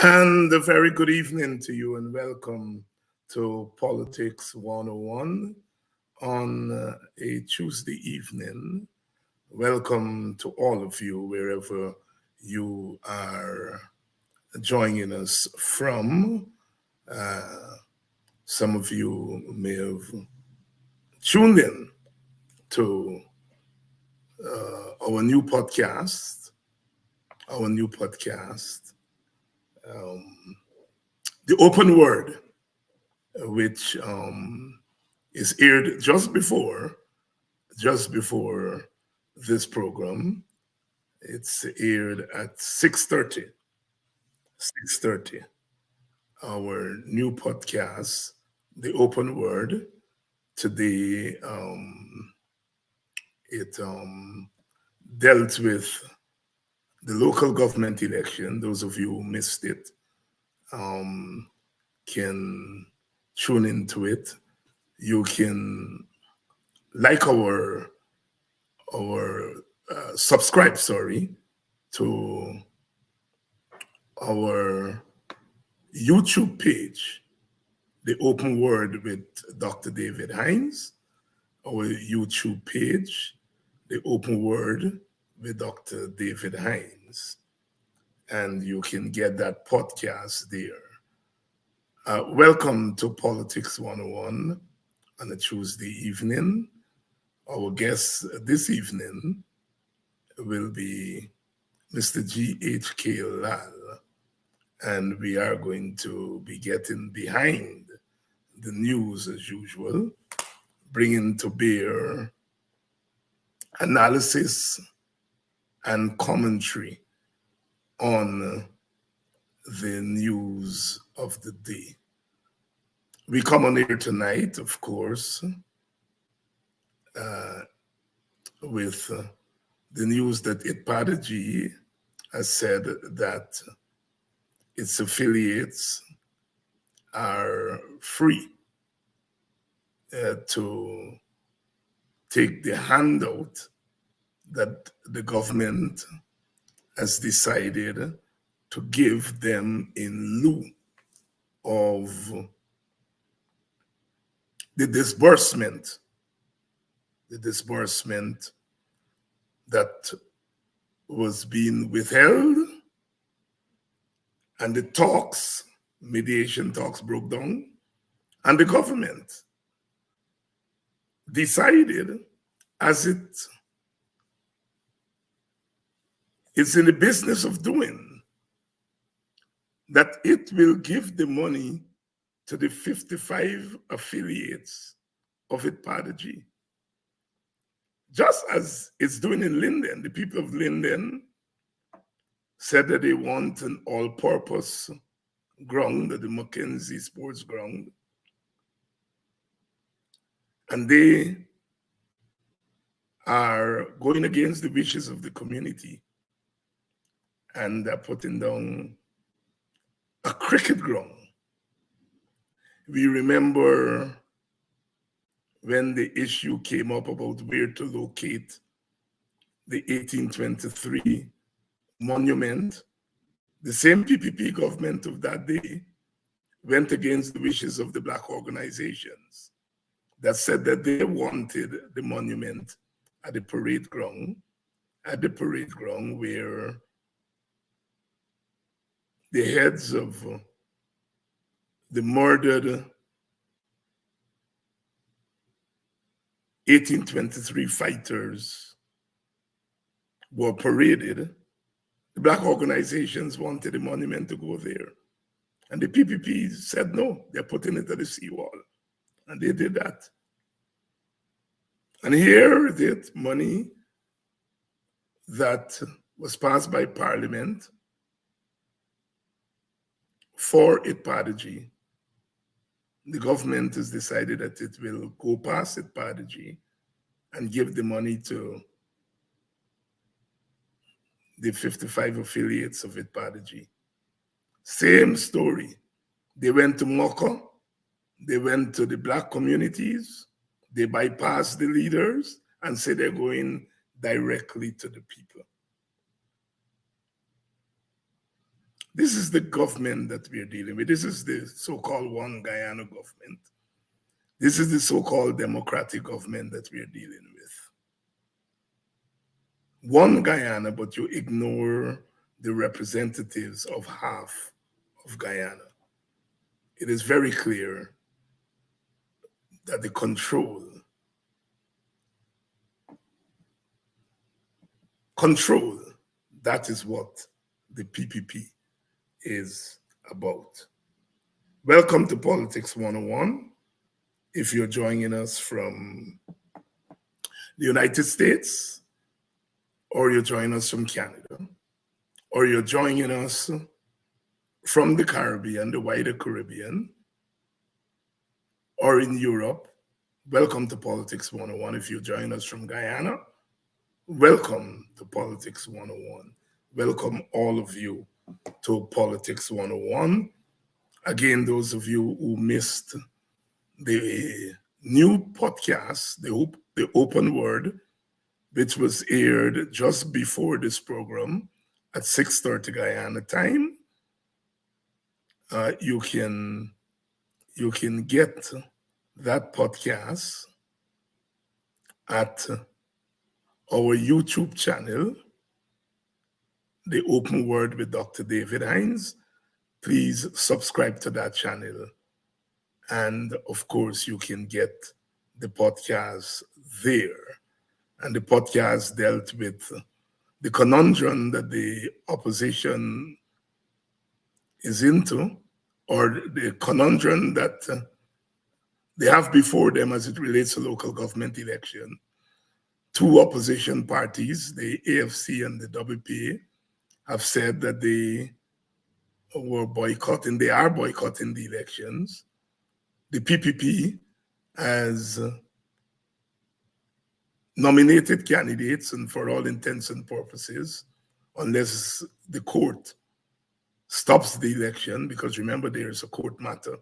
And a very good evening to you, and welcome to Politics 101 on a Tuesday evening. Welcome to all of you, wherever you are joining us from. Uh, some of you may have tuned in to our new podcast, um, The Open Word, which is aired just before this program. It's aired at 6:30. Our new podcast, The Open Word. Today, it dealt with the local government election. Those of you who missed it um, can tune into it. You can like our subscribe, to our YouTube page, The Open Word with Dr. David Hines, our YouTube page, The Open Word with Dr. David Hines, and you can get that podcast there. Welcome to Politics 101 on a Tuesday evening. Our guest this evening will be Mr. GHK Lall, and we are going to be getting behind the news as usual, bringing to bear analysis and commentary on the news of the day. We come on here tonight, of course, with the news that ITPADG has said that its affiliates are free to take the handout that the government has decided to give them in lieu of the disbursement that was being withheld, and the mediation talks broke down, and the government decided, as it's in the business of doing, that it will give the money to the 55 affiliates of ITPADG. Just as it's doing in Linden. The people of Linden said that they want an all-purpose ground, the Mackenzie Sports Ground, and they are going against the wishes of the community, and they're putting down a cricket ground. We remember when the issue came up about where to locate the 1823 monument, the same PPP government of that day went against the wishes of the Black organizations that said that they wanted the monument at the parade ground where the heads of the murdered 1823 fighters were paraded. The Black organizations wanted the monument to go there. And the PPP said no, they're putting it at the seawall. And they did that. And here is it, money that was passed by Parliament for ITPADG. The government has decided that it will go past ITPADG and give the money to the 55 affiliates of ITPADG. Same story. They went to Moko, they went to the Black communities, they bypassed the leaders and said they're going directly to the people. This is the government that we are dealing with. This is the so-called One Guyana government. This is the so-called democratic government that we are dealing with. One Guyana, but you ignore the representatives of half of Guyana. It is very clear that the control, that is what the PPP is about. Welcome to Politics 101. If you're joining us from the United States, or you're joining us from Canada, or you're joining us from the Caribbean, the wider Caribbean, or in Europe, welcome to Politics 101. If you're joining us from Guyana, welcome to Politics 101. Welcome all of you to Politics 101. Again, those of you who missed the new podcast, the Open Word, which was aired just before this program at 6:30 Guyana time, you can get that podcast at our YouTube channel, The Open Word with Dr. David Hines. Please subscribe to that channel. And of course, you can get the podcast there. And the podcast dealt with the conundrum that the opposition is into, or the conundrum that they have before them as it relates to local government election. Two opposition parties, the AFC and the WPA, have said that they are boycotting the elections. The PPP has nominated candidates, and for all intents and purposes, unless the court stops the election, because remember there is a court matter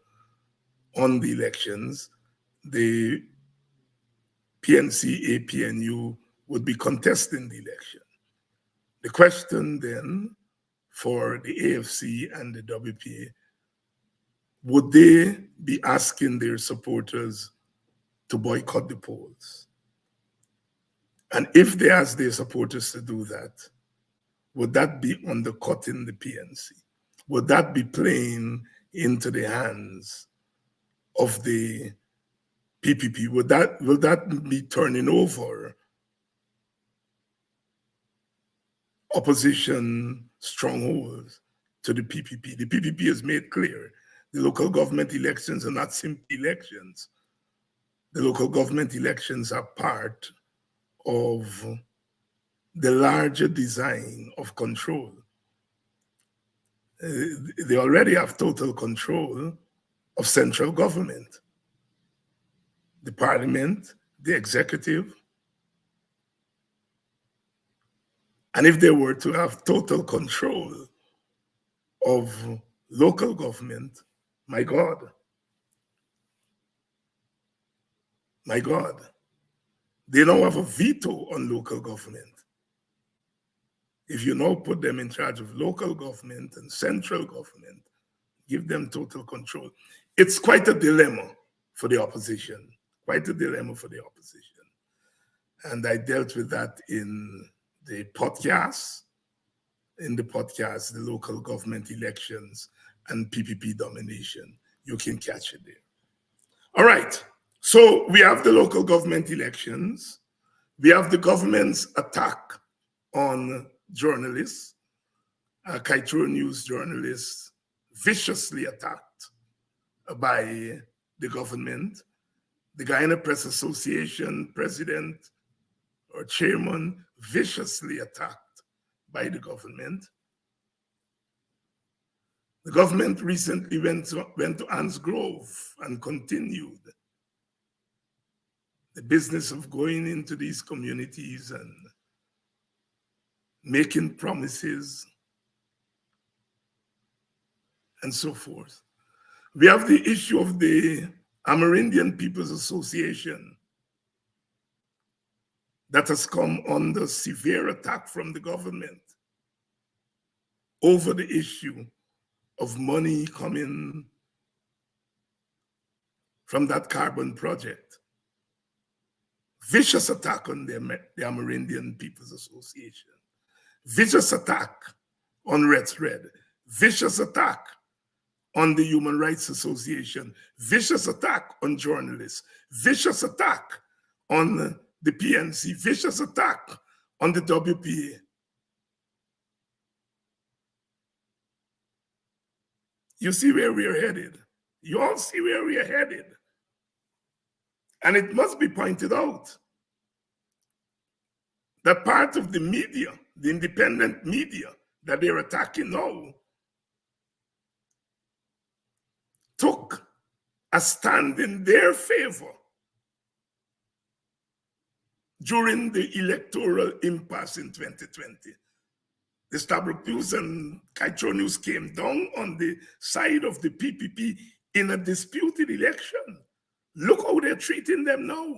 on the elections, the PNC, APNU would be contesting the election. The question then for the AFC and the WPA, would they be asking their supporters to boycott the polls? And if they ask their supporters to do that, would that be undercutting the PNC? Would that be playing into the hands of the PPP? Will that be turning over opposition strongholds to the PPP? The PPP has made clear the local government elections are not simple elections. The local government elections are part of the larger design of control. They already have total control of central government, the parliament, the executive. And if they were to have total control of local government, my God, they now have a veto on local government. If you now put them in charge of local government and central government, give them total control, it's quite a dilemma for the opposition, And I dealt with that in the podcast, the local government elections and PPP domination. You can catch it there. All right, so we have the local government elections. We have the government's attack on journalists, Kaitro News journalists viciously attacked by the government. The Guyana Press Association president or chairman viciously attacked by the government. The government recently went to Anne's Grove and continued the business of going into these communities and making promises and so forth. We have the issue of the Amerindian People's Association that has come under severe attack from the government over the issue of money coming from that carbon project. Vicious attack on the Amerindian People's Association. Vicious attack on Red Thread. Vicious attack on the Human Rights Association. Vicious attack on journalists. Vicious attack on the PNC. Vicious attack on the WPA. You see where we are headed. You all see where we are headed. And it must be pointed out that part of the media, the independent media that they're attacking now, took a stand in their favor during the electoral impasse in 2020. The Stabroek News and Kaitro News came down on the side of the PPP in a disputed election. Look how they're treating them now.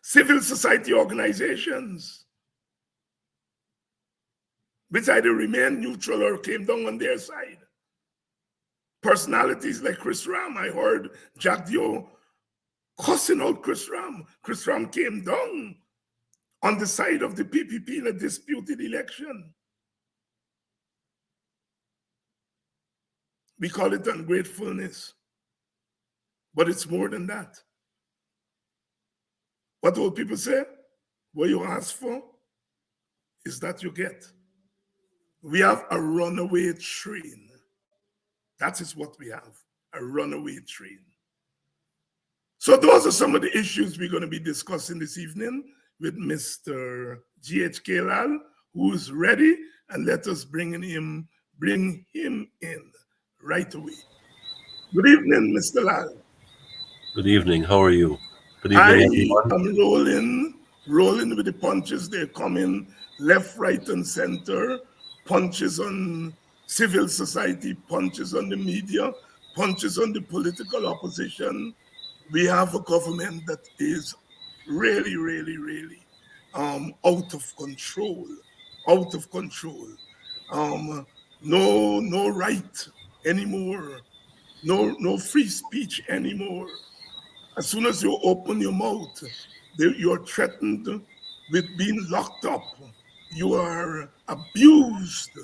Civil society organizations, which either remained neutral or came down on their side. Personalities like Chris Ram, I heard Jack Dio cussing out Chris Ram. Chris Ram came down on the side of the PPP in a disputed election. We call it ungratefulness, but it's more than that. What old people say? What you ask for is that you get. We have a runaway train. That is what we have, a runaway train. So those are some of the issues we're going to be discussing this evening with Mr. GHK Lall, who is ready, and let us bring him in right away. Good evening, Mr. Lall. Good evening. How are you? Good I evening, everyone. am rolling with the punches. They're coming left, right, and center. Punches on civil society, punches on the media, punches on the political opposition. We have a government that is really, really, really out of control. Out of control. No right anymore. No free speech anymore. As soon as you open your mouth, you're threatened with being locked up. You are abused.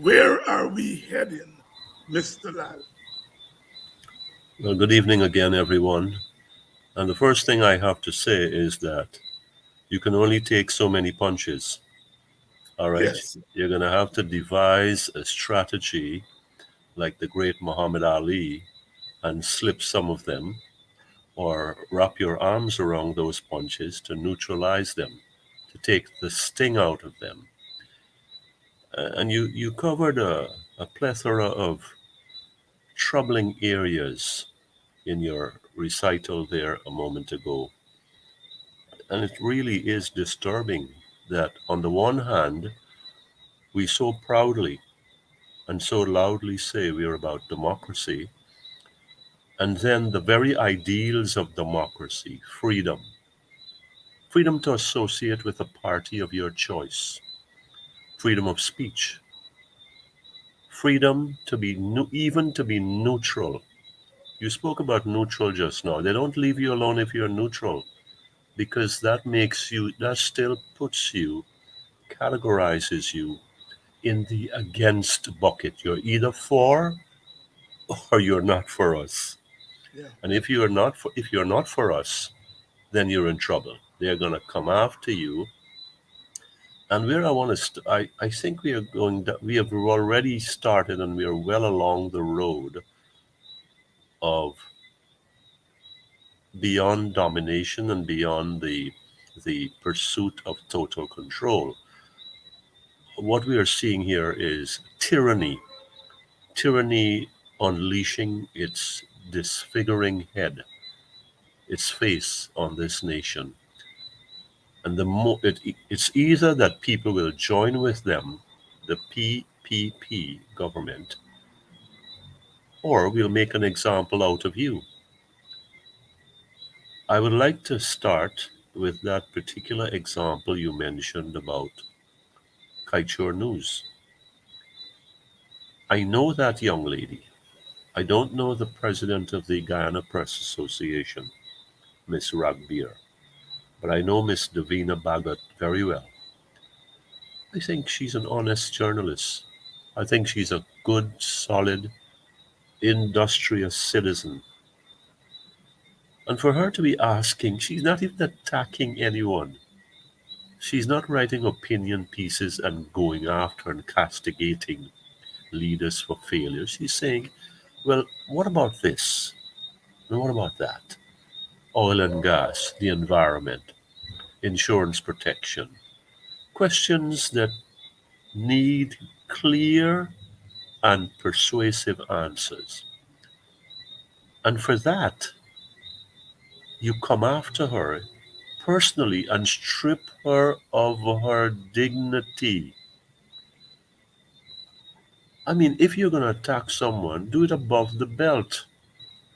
Where are we heading, Mr. Lall? Well, good evening again, everyone. And the first thing I have to say is that you can only take so many punches. All right? Yes. You're going to have to devise a strategy like the great Muhammad Ali and slip some of them or wrap your arms around those punches to neutralize them, to take the sting out of them. And you covered a plethora of troubling areas in your recital there a moment ago. And it really is disturbing that, on the one hand, we so proudly and so loudly say we are about democracy, and then the very ideals of democracy, freedom to associate with a party of your choice, freedom of speech, freedom to be even to be neutral. You spoke about neutral just now. They don't leave you alone if you're neutral, because that still puts you, categorizes you in the against bucket. You're either for or you're not for us. Yeah. And if you're not for us, then you're in trouble. They're going to come after you. And where I want to, I think we are we have already started and we are well along the road of beyond domination and beyond the pursuit of total control. What we are seeing here is tyranny unleashing its disfiguring head, its face on this nation. And it's either that people will join with them, the PPP government, or we'll make an example out of you. I would like to start with that particular example you mentioned about Kaichur News. I know that young lady. I don't know the president of the Guyana Press Association, Miss Ragbeer, but I know Miss Davina Bagot very well. I think she's an honest journalist. I think she's a good, solid, industrious citizen. And for her to be asking, she's not even attacking anyone. She's not writing opinion pieces and going after and castigating leaders for failure. She's saying, well, what about this? And what about that? Oil and gas, the environment, insurance protection. Questions that need clear and persuasive answers. And for that, you come after her personally and strip her of her dignity. I mean, if you're going to attack someone, do it above the belt.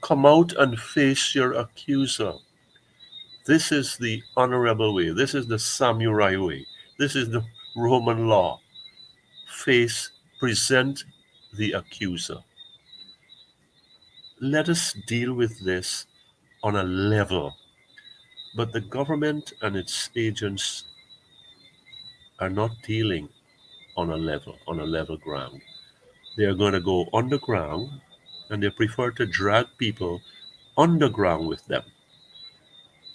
Come out and face your accuser. This is the honorable way. This is the samurai way. This is the Roman law. Face, present the accuser. Let us deal with this on a level. But the government and its agents are not dealing on a level ground. They are going to go underground and they prefer to drag people underground with them.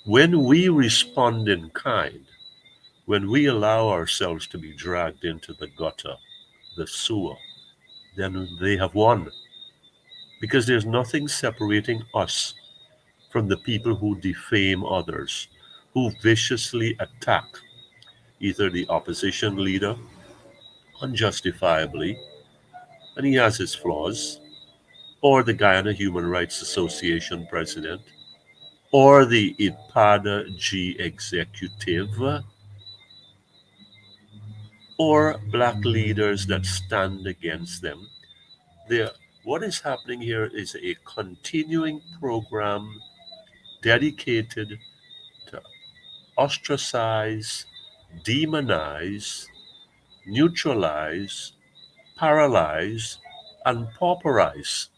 When we respond in kind, when we allow ourselves to be dragged into the gutter, the sewer, then they have won. Because there's nothing separating us from the people who defame others, who viciously attack either the opposition leader unjustifiably, and he has his flaws, or the Guyana Human Rights Association president, or the IPADA G executive, or black leaders that stand against them. There, what is happening here is a continuing program dedicated to ostracize, demonize, neutralize, paralyze, and pauperize.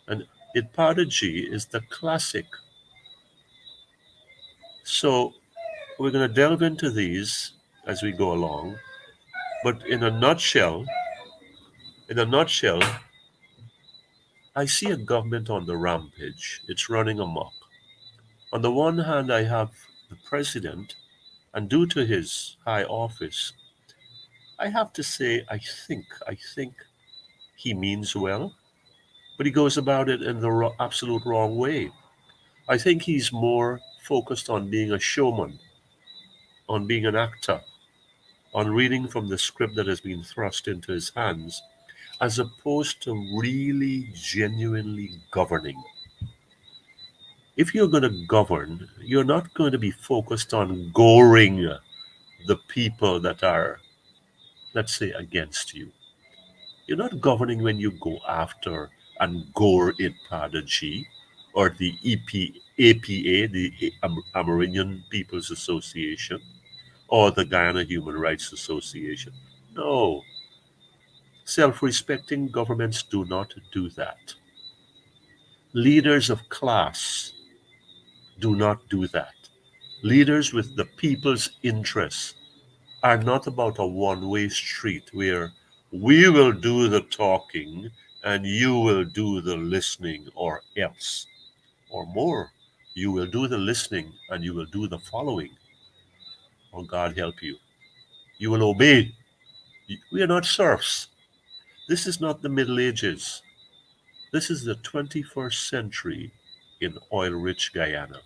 And Itpadaji is the classic. So we're going to delve into these as we go along. But in a nutshell, I see a government on the rampage. It's running amok. On the one hand, I have the president, and due to his high office, I have to say, I think he means well, but he goes about it in the absolute wrong way. I think he's more focused on being a showman, on being an actor, on reading from the script that has been thrust into his hands, as opposed to really genuinely governing. If you're going to govern, you're not going to be focused on goring the people that are, let's say, against you. You're not governing when you go after and gore it G or the APA, the Amerindian People's Association, or the Guyana Human Rights Association. No, self respecting governments do not do that. Leaders of class do not do that. Leaders with the people's interests are not about a one way street where we will do the talking and you will do the listening, or else, or more. You will do the listening and you will do the following, or God help you. You will obey. We are not serfs. This is not the Middle Ages. This is the 21st century in oil rich Guyana.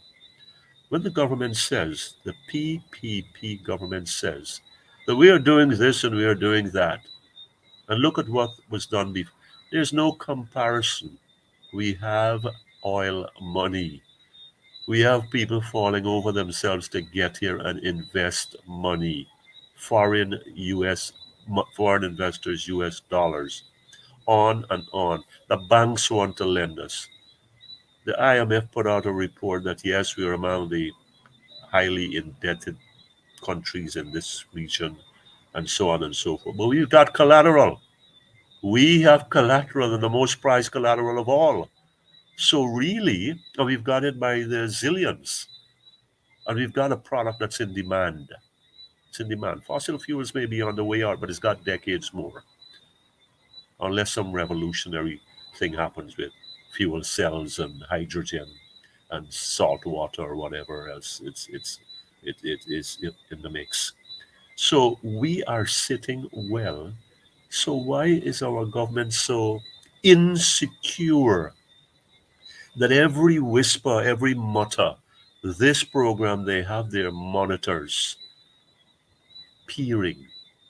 When the government says, the PPP government says, that we are doing this and we are doing that, and look at what was done before, there's no comparison. We have oil money. We have people falling over themselves to get here and invest money. Foreign investors, US dollars, on and on. The banks want to lend us. The IMF put out a report that yes, we are among the highly indebted countries in this region, and so on and so forth. But we've got collateral. We have collateral, and the most prized collateral of all. So really, and we've got it by the zillions, and we've got a product that's in demand. It's in demand. Fossil fuels may be on the way out, but it's got decades more, unless some revolutionary thing happens with fuel cells and hydrogen and salt water or whatever else. It is in the mix. So we are sitting well. So why is our government so insecure that every whisper, every mutter, this program, they have their monitors peering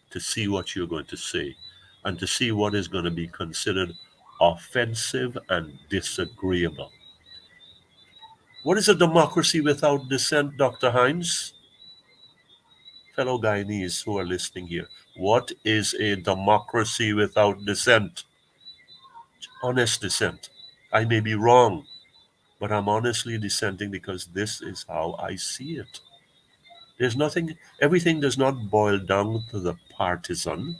to see what you're going to say and to see what is going to be considered offensive and disagreeable. What is a democracy without dissent, Dr. Hines? Fellow Guyanese who are listening here, what is a democracy without dissent? Honest dissent. I may be wrong, but I'm honestly dissenting because this is how I see it. There's nothing, everything does not boil down to the partisan,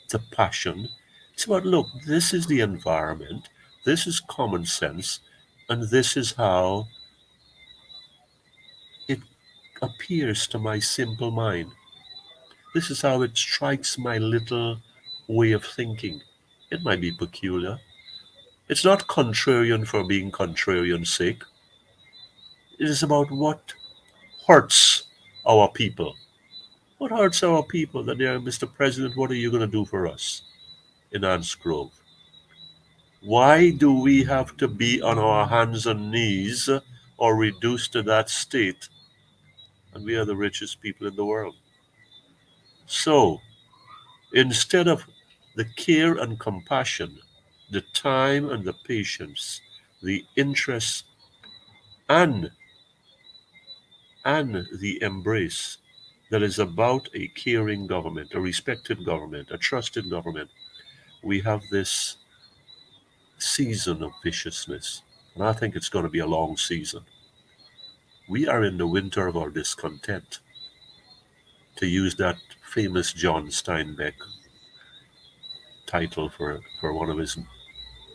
the passion. It's about, look, this is the environment, this is common sense, and this is how it appears to my simple mind. This is how it strikes my little way of thinking. It might be peculiar. It's not contrarian for being contrarian's sake. It is about what hurts our people. What hurts our people that they are, Mr. President, what are you going to do for us in Ants Grove? Why do we have to be on our hands and knees or reduced to that state? And we are the richest people in the world. So instead of the care and compassion, the time and the patience, the interest and the embrace that is about a caring government, a respected government, a trusted government, we have this season of viciousness. And I think it's going to be a long season. We are in the winter of our discontent, to use that famous John Steinbeck title for one of his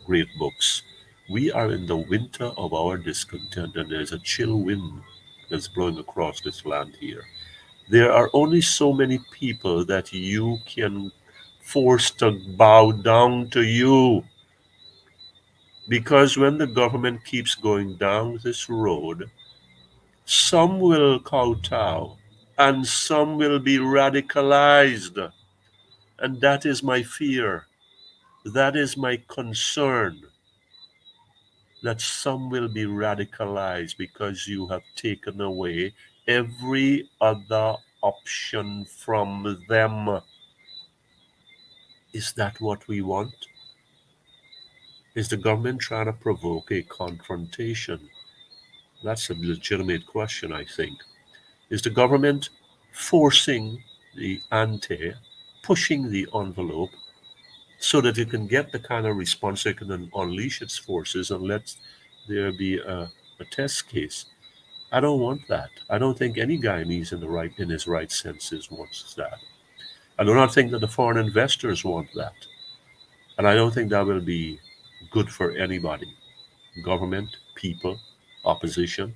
great books. We are in the winter of our discontent, and there's a chill wind that's blowing across this land here. There are only so many people that you can force to bow down to you. Because when the government keeps going down this road, some will kowtow and some will be radicalized. And that is my fear. That is my concern, that some will be radicalized because you have taken away every other option from them. Is that what we want? Is the government trying to provoke a confrontation? That's a legitimate question, I think. Is the government forcing the ante, pushing the envelope so that it can get the kind of response it can unleash its forces and let there be a test case? I don't want that. I don't think any Guyanese in his right senses wants that. I do not think that the foreign investors want that. And I don't think that will be good for anybody. Government, people, opposition.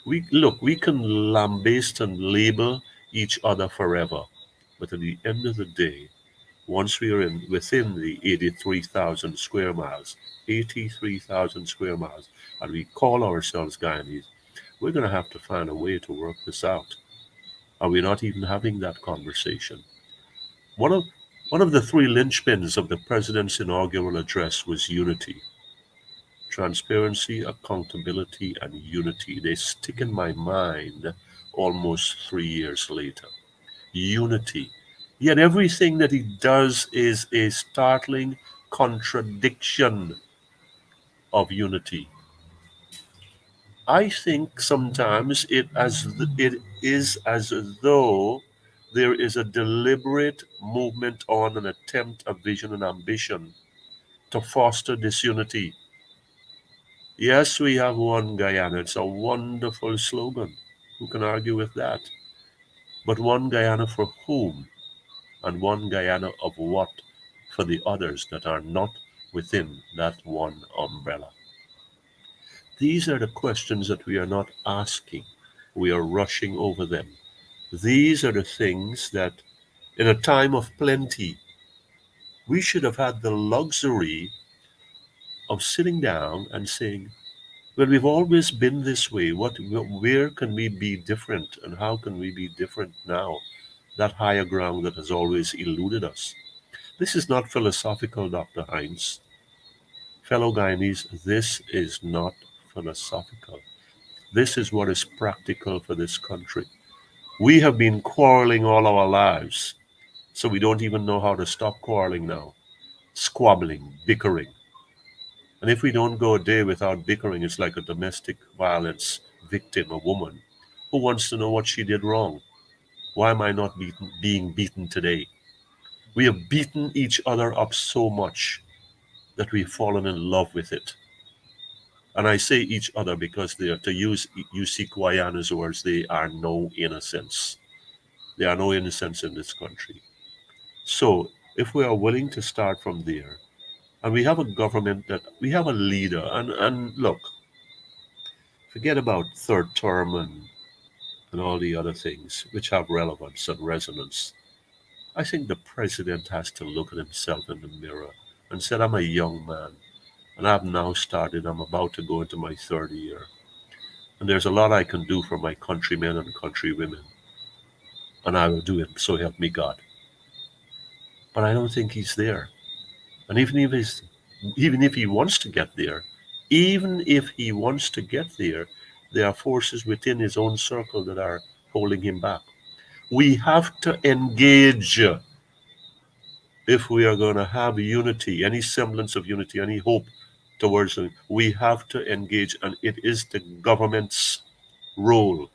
We can lambaste and label each other forever. But at the end of the day, once we are within the 83,000 square miles, and we call ourselves Guyanese, we're going to have to find a way to work this out. Are we not even having that conversation? One of one of the three linchpins of the president's inaugural address was unity. Transparency, accountability, and unity. They stick in my mind almost 3 years later. Unity. Yet everything that he does is a startling contradiction of unity. I think sometimes it is as though there is a deliberate movement on an attempt, a vision, and ambition to foster disunity. Yes, we have one Guyana. It's a wonderful slogan. Who can argue with that? But one Guyana for whom? and one Guyana of what for the others that are not within that one umbrella? These are the questions that we are not asking. We are rushing over them. These are the things that, in a time of plenty, we should have had the luxury of sitting down and saying, well, we've always been this way. Where can we be different, and how can we be different now? That higher ground that has always eluded us. This is not philosophical, Dr. Hines. Fellow Guyanese, this is not philosophical. This is what is practical for this country. We have been quarreling all our lives, so we don't even know how to stop quarreling now. Squabbling, bickering. And if we don't go a day without bickering, it's like a domestic violence victim, a woman, who wants to know what she did wrong. Why am I not being beaten today? We have beaten each other up so much that we've fallen in love with it. And I say each other because they are, to use UC Kwayana's words, they are no innocents. There are no innocents in this country. So if we are willing to start from there, and we have a government that we have a leader, and look, forget about third term and all the other things which have relevance and resonance. I think the president has to look at himself in the mirror and said, I'm a young man, and I've now started, I'm about to go into my third year. And there's a lot I can do for my countrymen and countrywomen, and I will do it, so help me God. But I don't think he's there. And even if he wants to get there, even if he wants to get there, there are forces within his own circle that are holding him back. We have to engage if we are going to have unity, any semblance of unity, any hope towards it. We have to engage, and it is the government's role.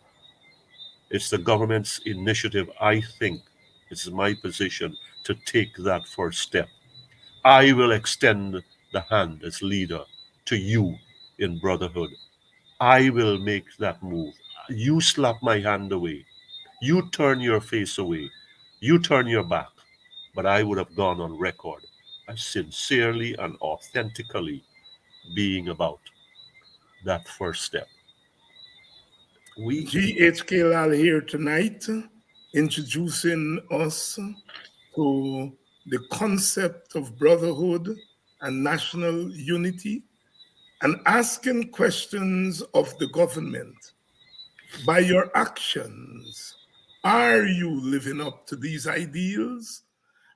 It's the government's initiative, I think. It's my position to take that first step. I will extend the hand as leader to you in brotherhood. I will make that move. You slap my hand away. You turn your face away. You turn your back. But I would have gone on record as sincerely and authentically being about that first step. We, GHK Lall here tonight, introducing us to the concept of brotherhood and national unity, and asking questions of the government. By your actions, are you living up to these ideals?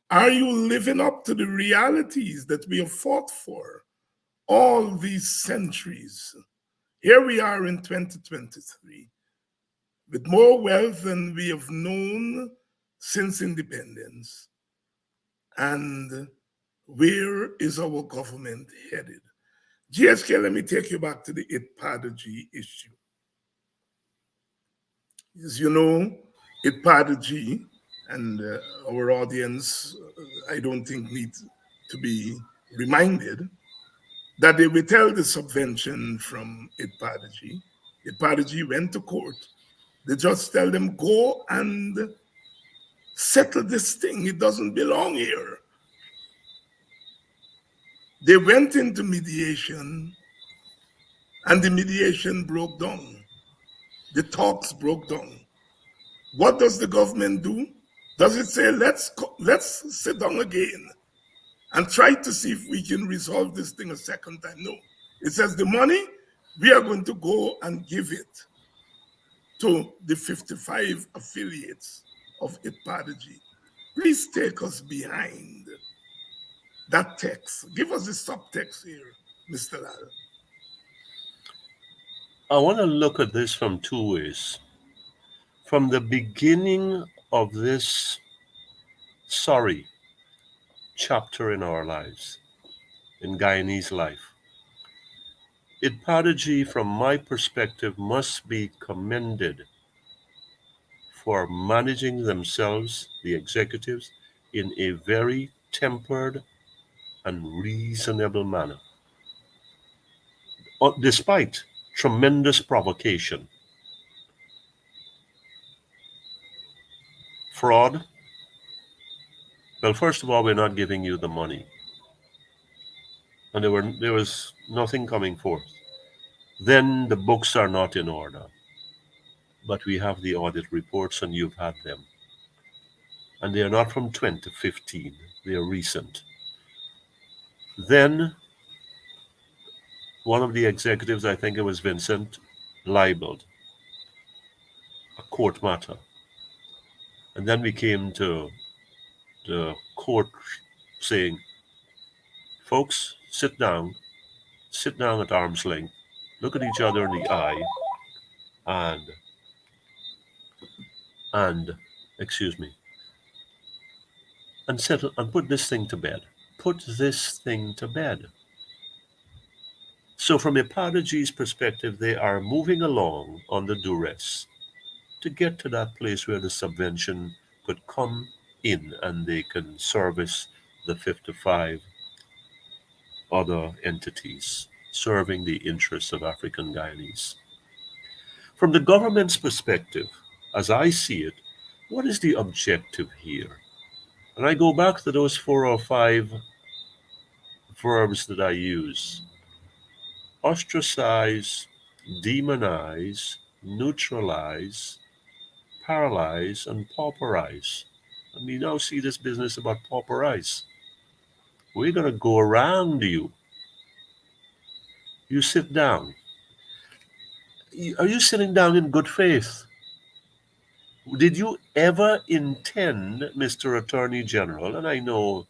Are you living up to the realities that we have fought for all these centuries? Here we are in 2023 with more wealth than we have known since independence. And where is our government headed? GSK, let me take you back to the ITPADG issue. As you know, ITPADG, and our audience, I don't think needs to be reminded that they withheld the subvention from ITPADG. ITPADG went to court. They just tell them, go and settle this thing. It doesn't belong here. They went into mediation, and the mediation broke down. The talks broke down. What does the government do? Does it say, let's sit down again and try to see if we can resolve this thing a second time? No. It says the money, we are going to go and give it to the 55 affiliates of ITPADG. Please take us behind that text. Give us the subtext here, Mr. Lall. I want to look at this from two ways. From the beginning of this sorry chapter in our lives, in Guyanese life, ITPADG, from my perspective, must be commended for managing themselves, the executives, in a very tempered and reasonable manner, despite tremendous provocation, fraud, Well, first of all, we're not giving you the money, and there was nothing coming forth. Then the books are not in order, but we have the audit reports, and you've had them, and they are not from 2015; they are recent. Then one of the executives, I think it was Vincent, libeled a court matter, and then we came to the court saying, "Folks, sit down at arm's length, look at each other in the eye, and and excuse me, and settle and put this thing to bed. Put this thing to bed." So, from Epadaji's perspective, they are moving along under duress to get to that place where the subvention could come in and they can service the 55 other entities serving the interests of African Guyanese. From the government's perspective, as I see it, what is the objective here? And I go back to those 4 or 5 verbs that I use: ostracize, demonize, neutralize, paralyze, and pauperize. And we now see this business about pauperize. We're going to go around you. You sit down. Are you sitting down in good faith? Did you ever intend, Mr. Attorney General, and I know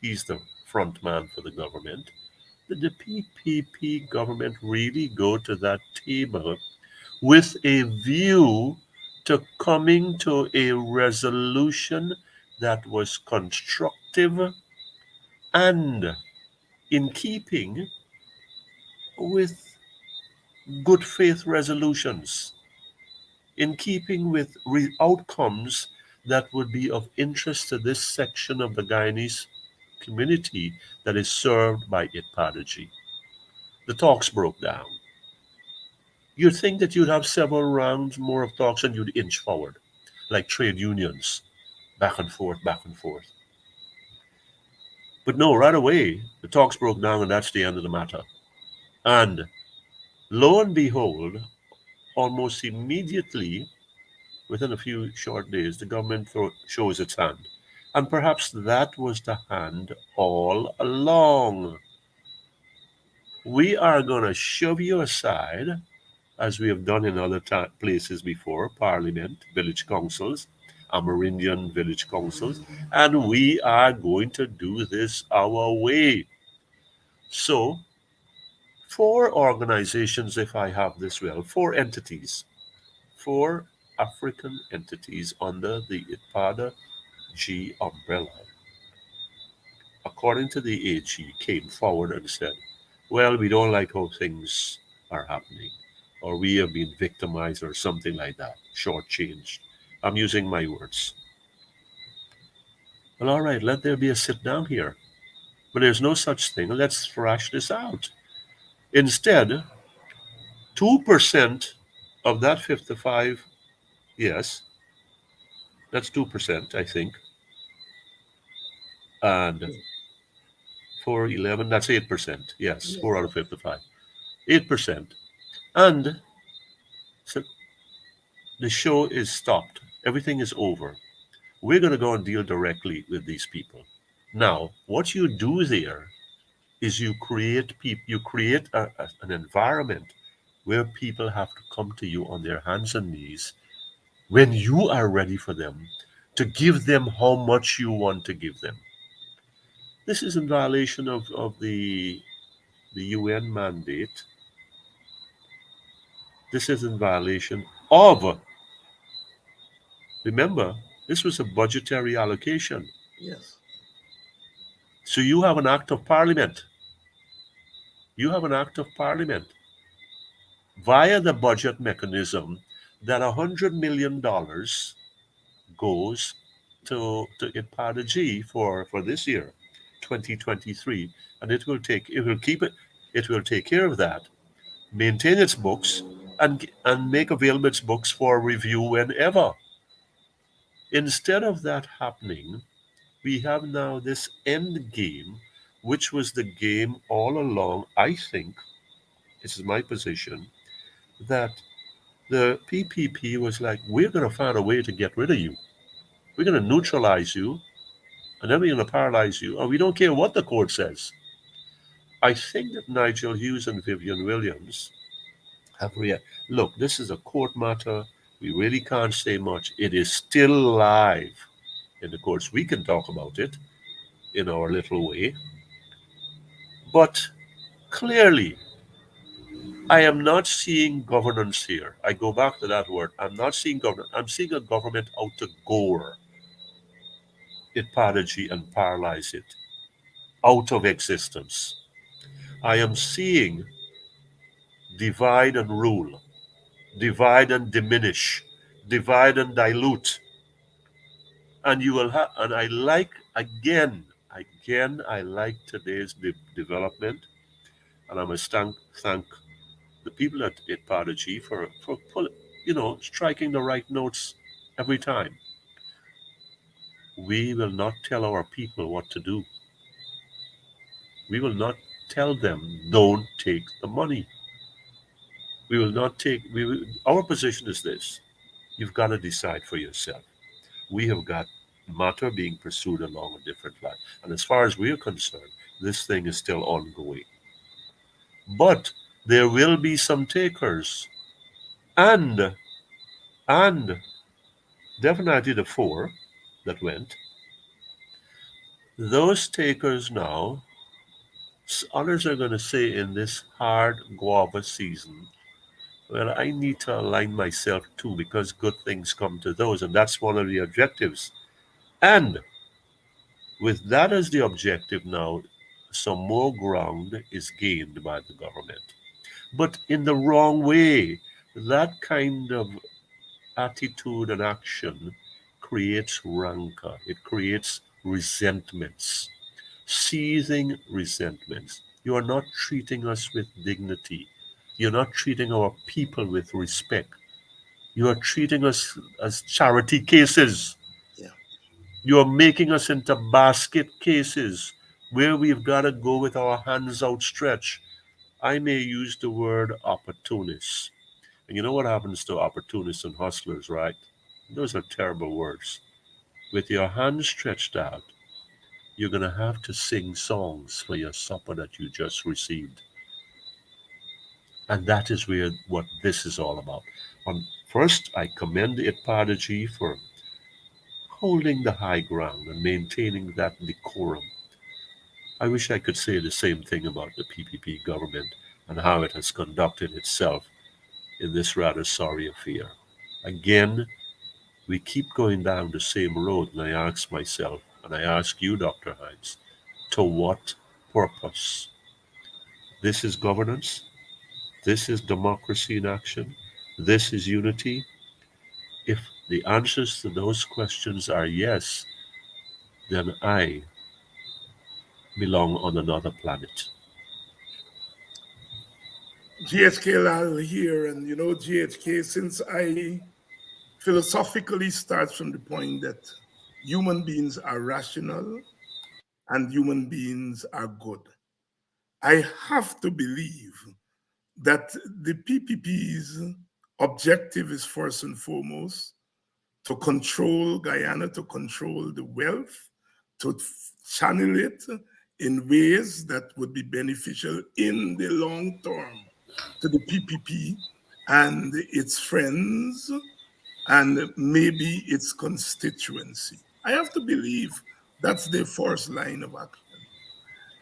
he's the front man for the government, did the PPP government really go to that table with a view to coming to a resolution that was constructive and in keeping with good faith resolutions, in keeping with outcomes that would be of interest to this section of the Guyanese community that is served by Itpadaji? The talks broke down. You'd think that you'd have several rounds more of talks and you'd inch forward, like trade unions, back and forth, back and forth. But no, right away, the talks broke down and that's the end of the matter. And lo and behold, almost immediately, within a few short days, the government shows its hand. And perhaps that was the hand all along. We are going to shove you aside, as we have done in other places before, parliament, village councils, Amerindian village councils, and we are going to do this our way. So, 4 organizations, if I have this well, 4 entities, 4 African entities under the IPADA G umbrella, according to the AG, came forward and said, well, we don't like how things are happening, or we have been victimized, or something like that, shortchanged. I'm using my words. Well, all right, let there be a sit down here. But there's no such thing. Let's thrash this out. Instead, 2% of that 55, yes, that's 2%, I think. And 411, that's 8%. Yes, 4 out of 55. 8%. And so the show is stopped. Everything is over. We're going to go and deal directly with these people. Now, what you do there is you create an environment where people have to come to you on their hands and knees when you are ready for them to give them how much you want to give them. This is in violation of the UN mandate. This is in violation of, remember, this was a budgetary allocation. Yes. So you have an act of parliament. You have an act of parliament via the budget mechanism that $100 million goes to IPADA-G for this year, 2023, and it will take care of that, maintain its books, and make available its books for review whenever. Instead of that happening, We have now this end game, which was the game all along. I think, this is my position, that the PPP was like, we're going to find a way to get rid of you. We're going to neutralize you, and then we're going to paralyze you, and we don't care what the court says. I think that Nigel Hughes and Vivian Williams have look, this is a court matter. We really can't say much. It is still live in the courts. We can talk about it in our little way. But clearly, I am not seeing governance here. I go back to that word. I'm not seeing governance. I'm seeing a government out to gore it prodigy and paralyze it out of existence. I am seeing divide and rule, divide and diminish, divide and dilute. And you will have, and I like, I like today's development. And I must thank the people at Prodigy for striking the right notes every time. We will not tell our people what to do. We will not tell them don't take the money. We will not take. Our position is this: you've got to decide for yourself. We have got matter being pursued along a different line, and as far as we are concerned, this thing is still ongoing. But there will be some takers, and and definitely the four that went. Those takers now, others are going to say in this hard guava season, well, I need to align myself too because good things come to those, and that's one of the objectives. And with that as the objective now, some more ground is gained by the government. But in the wrong way. That kind of attitude and action creates rancor, it creates resentments, seething resentments. You are not treating us with dignity. You're not treating our people with respect. You are treating us as charity cases. Yeah. You are making us into basket cases where we've got to go with our hands outstretched. I may use the word opportunists. And you know what happens to opportunists and hustlers, right? Those are terrible words. With your hands stretched out, you're going to have to sing songs for your supper that you just received. And that is where what this is all about. First, I commend Itpadaji for holding the high ground and maintaining that decorum. I wish I could say the same thing about the PPP government and how it has conducted itself in this rather sorry affair. Again, we keep going down the same road, and I ask myself, and I ask you, Dr. Hines, to what purpose? This is governance. This is democracy in action. This is unity. If the answers to those questions are yes, then I belong on another planet. GHK Lall here, and GHK, since I philosophically starts from the point that human beings are rational and human beings are good, I have to believe that the PPP's objective is first and foremost to control Guyana, to control the wealth, to channel it in ways that would be beneficial in the long term to the PPP and its friends and maybe its constituency. I have to believe that's their first line of action.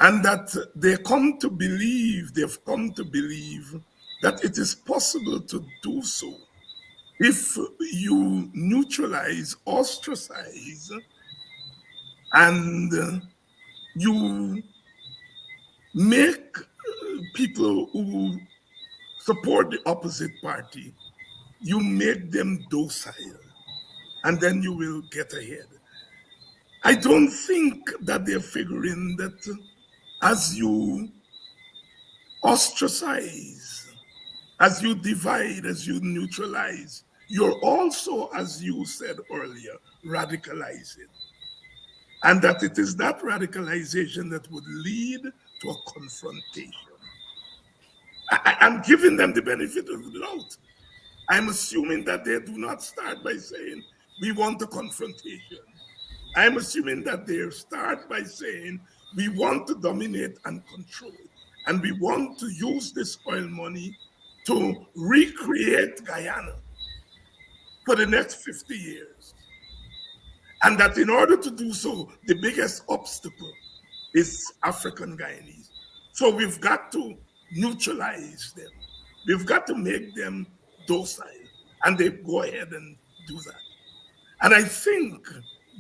And that they've come to believe that it is possible to do so if you neutralize, ostracize, and you make people who support the opposite party, you make them docile, and then you will get ahead. I don't think that they're figuring that as you ostracize, as you divide, as you neutralize, you're also, as you said earlier, radicalizing. and that it is that radicalization that would lead to a confrontation. I'm giving them the benefit of the doubt. I'm assuming that they do not start by saying, we want a confrontation. I'm assuming that they start by saying, we want to dominate and control, and we want to use this oil money to recreate Guyana for the next 50 years. And that in order to do so, the biggest obstacle is African Guyanese. So we've got to neutralize them. We've got to make them docile. And they go ahead and do that. And I think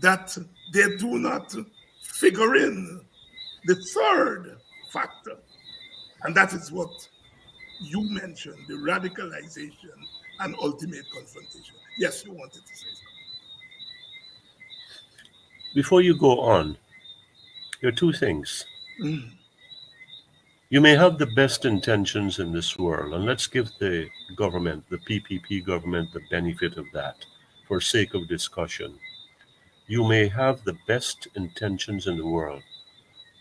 that they do not figure in the third factor, and that is what you mentioned, the radicalization and ultimate confrontation. Yes, you wanted to say Before you go on, there are two things. something. You may have the best intentions in this world, and let's give the government, the PPP government, the benefit of that for sake of discussion. You may have the best intentions in the world,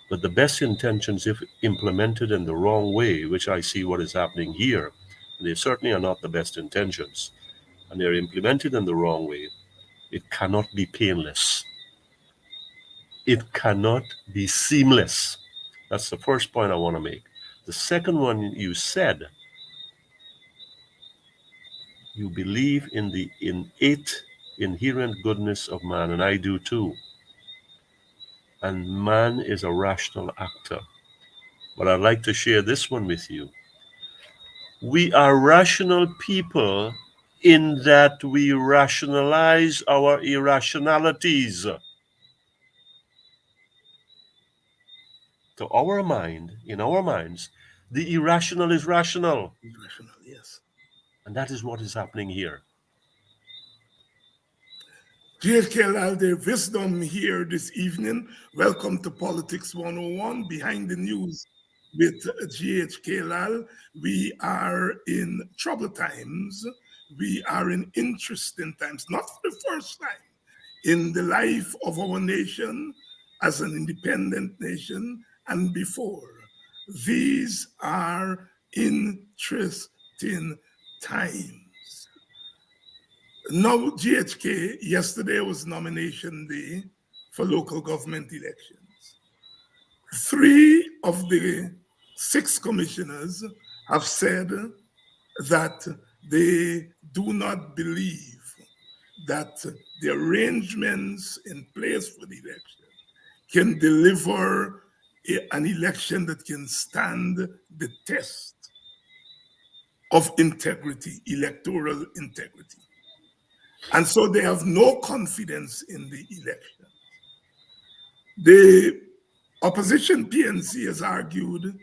but the best intentions, if implemented in the wrong way, which I see what is happening here, they certainly are not the best intentions, and they're implemented in the wrong way, it cannot be painless. It cannot be seamless. That's the first point I want to make. The second one, you said you believe in the innate, inherent goodness of man, and I do too. And man is a rational actor. But I'd like to share this one with you. We are rational people in that we rationalize our irrationalities. To our mind, in our minds, the irrational is rational. Irrational, yes. And that is what is happening here. GHK Lall, their wisdom here this evening. Welcome to Politics 101, Behind the News with GHK Lall. We are in troubled times. We are in interesting times, not for the first time in the life of our nation as an independent nation and before. These are interesting times. Now, GHK, yesterday was nomination day for local government elections. 3 of the 6 commissioners have said that they do not believe that the arrangements in place for the election can deliver an election that can stand the test of integrity, electoral integrity. And so they have no confidence in the election. The opposition PNC has argued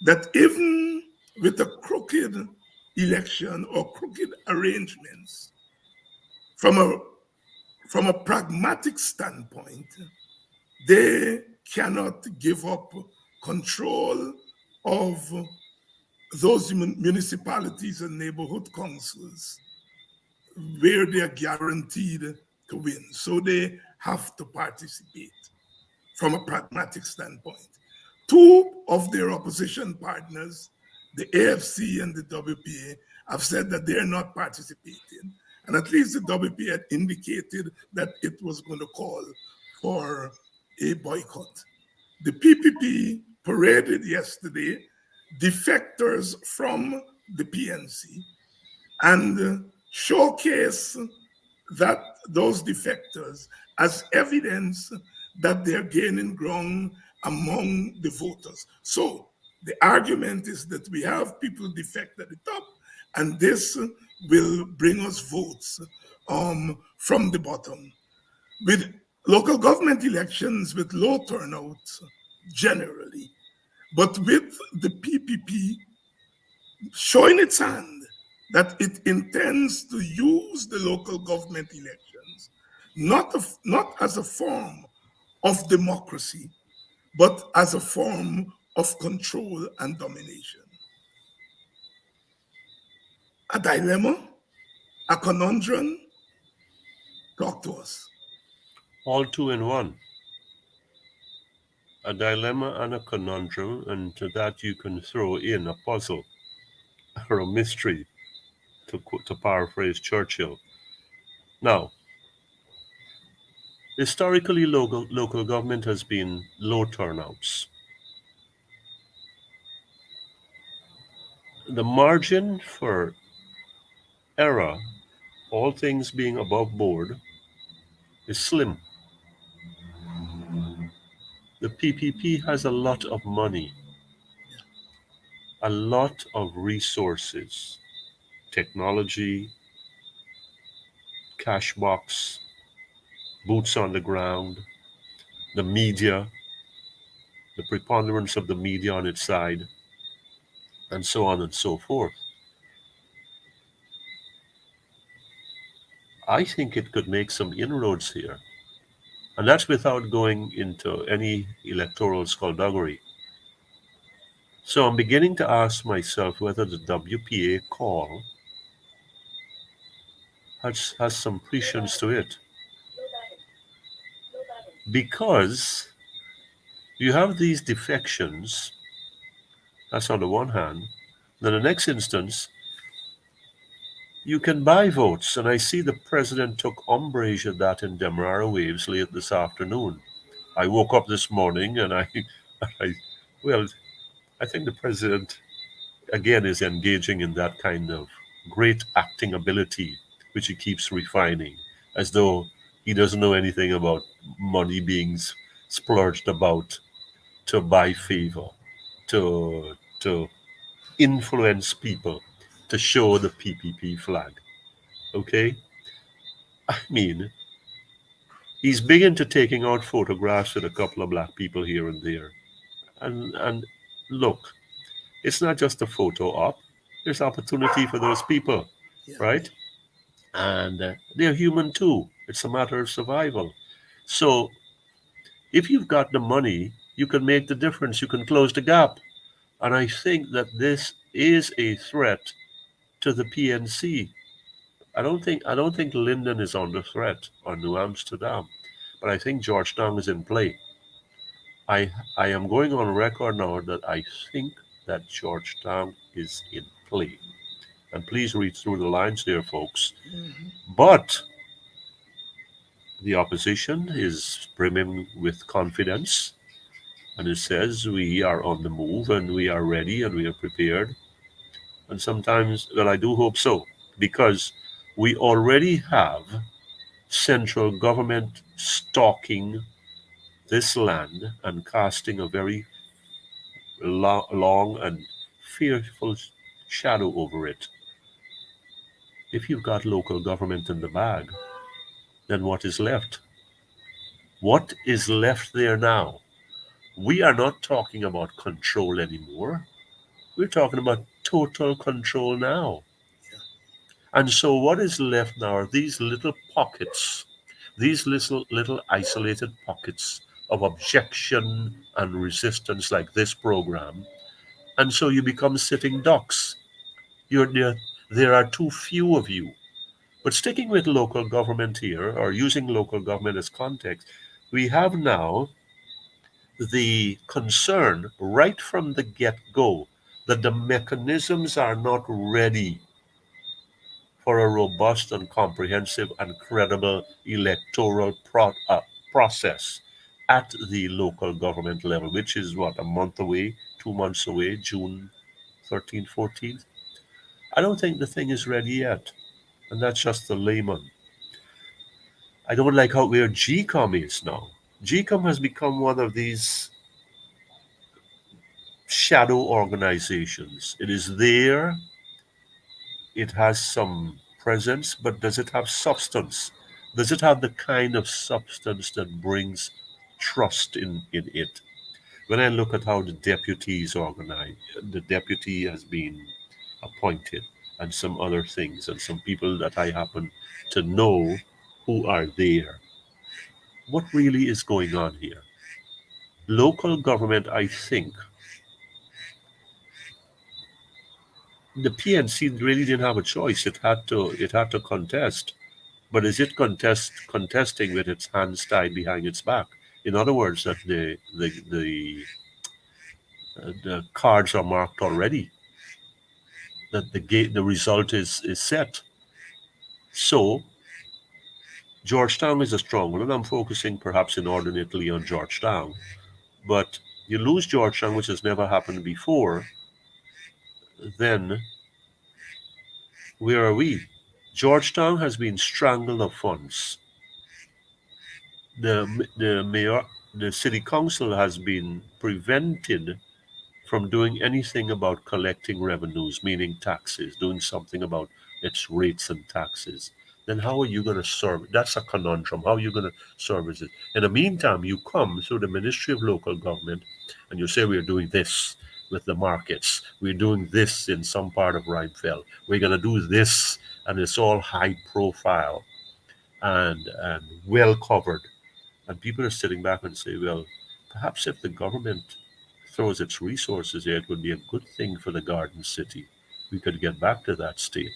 that even with a crooked election or crooked arrangements, from a pragmatic standpoint, they cannot give up control of those municipalities and neighborhood councils where they are guaranteed to win. So they have to participate from a pragmatic standpoint. 2 of their opposition partners, the AFC and the WPA, have said that they're not participating. And at least the WPA had indicated that it was going to call for a boycott. The PPP paraded yesterday defectors from the PNC and showcase that those defectors as evidence that they're gaining ground among the voters. So the argument is that we have people defect at the top, and this will bring us votes from the bottom. With local government elections with low turnout generally, but with the PPP showing its hand that it intends to use the local government elections not as a form of democracy, but as a form of control and domination. A dilemma, a conundrum. Talk to us. All two in one. a dilemma and a conundrum, and to that you can throw in a puzzle or a mystery, to paraphrase Churchill. Now, historically, local government has been low turnouts. The margin for error, all things being above board, is slim. The PPP has a lot of money, Yeah. a lot of resources, technology, cash box, boots on the ground, the media, the preponderance of the media on its side, and so on and so forth. I think it could make some inroads here. And that's without going into any electoral skullduggery. So I'm beginning to ask myself whether the WPA call has some prescience to it. Because you have these defections, that's on the one hand. Then the next instance, you can buy votes. And I see the president took umbrage at that in Demerara Waves late this afternoon. I woke up this morning and I well, I think the president again is engaging in that kind of great acting ability, which he keeps refining, as though he doesn't know anything about money being splurged about to buy favor, to influence people, to show the PPP flag. Okay, I mean, he's big into taking out photographs with a couple of black people here and there, and look, it's not just a photo op. There's opportunity for those people, Yeah. right? And they're human too. It's a matter of survival. So if you've got the money, you can make the difference. You can close the gap. And I think that this is a threat to the PNC. I don't think Linden is under threat or New Amsterdam, but I think Georgetown is in play. I am going on record now that I think that Georgetown is in play. And please read through the lines there, folks. Hmm. But the opposition is brimming with confidence, and it says we are on the move and we are ready and we are prepared. And sometimes, well, I do hope so, because we already have central government stalking this land and casting a very long and fearful shadow over it. If you've got local government in the bag, then what is left? What is left there now? We are not talking about control anymore. We're talking about total control now. Yeah. And so, what is left now are these little pockets, these little isolated pockets of objection and resistance, like this program. And so, you become sitting ducks. You're there. There are too few of you. But sticking with local government here, or using local government as context, we have now the concern right from the get go that the mechanisms are not ready for a robust and comprehensive and credible electoral process at the local government level, which is what, a month away, 2 months away, June 13th, 14th. I don't think the thing is ready yet. And that's just the layman. I don't like how where GCOM is now. GCOM has become one of these shadow organizations. It is there, it has some presence, but does it have substance? Does it have the kind of substance that brings trust in it? When I look at how the deputy is organized, the deputy has been appointed, and some other things, and some people that I happen to know who are there. What really is going on here? Local government, I think, the PNC really didn't have a choice. It had to contest. But is it contesting with its hands tied behind its back? In other words, that the cards are marked already, that the result is set. So Georgetown is a strong one, and I'm focusing perhaps inordinately on Georgetown. But you lose Georgetown, which has never happened before, then where are we? Georgetown has been strangled of funds. The mayor, the city council has been prevented from doing anything about collecting revenues, meaning taxes, doing something about its rates and taxes. Then how are you going to serve? That's a conundrum. How are you going to service it? In the meantime, you come through the Ministry of Local Government and you say we're doing this with the markets. We're doing this in some part of Rhymefell. We're going to do this, and it's all high profile and well covered. And people are sitting back and say, well, perhaps if the government throws its resources here, it would be a good thing for the Garden City. We could get back to that state.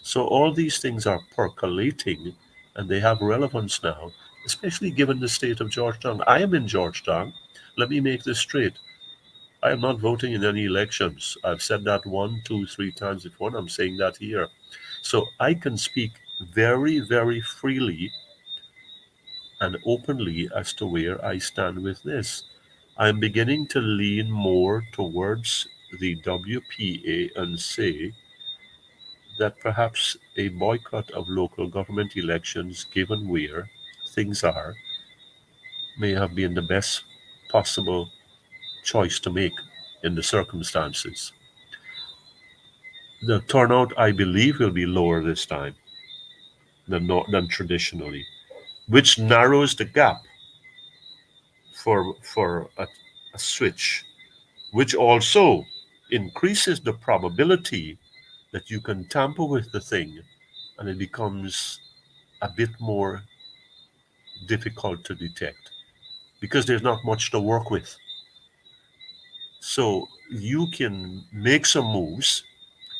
So all these things are percolating and they have relevance now, especially given the state of Georgetown. I am in Georgetown. Let me make this straight. I am not voting in any elections. I've said that one, two, three times before, and I'm saying that here. So I can speak very, very freely and openly as to where I stand with this. I'm beginning to lean more towards the WPA and say that perhaps a boycott of local government elections, given where things are, may have been the best possible choice to make in the circumstances. The turnout, I believe, will be lower this time than traditionally, which narrows the gap for a switch, which also increases the probability that you can tamper with the thing and it becomes a bit more difficult to detect because there's not much to work with. So you can make some moves,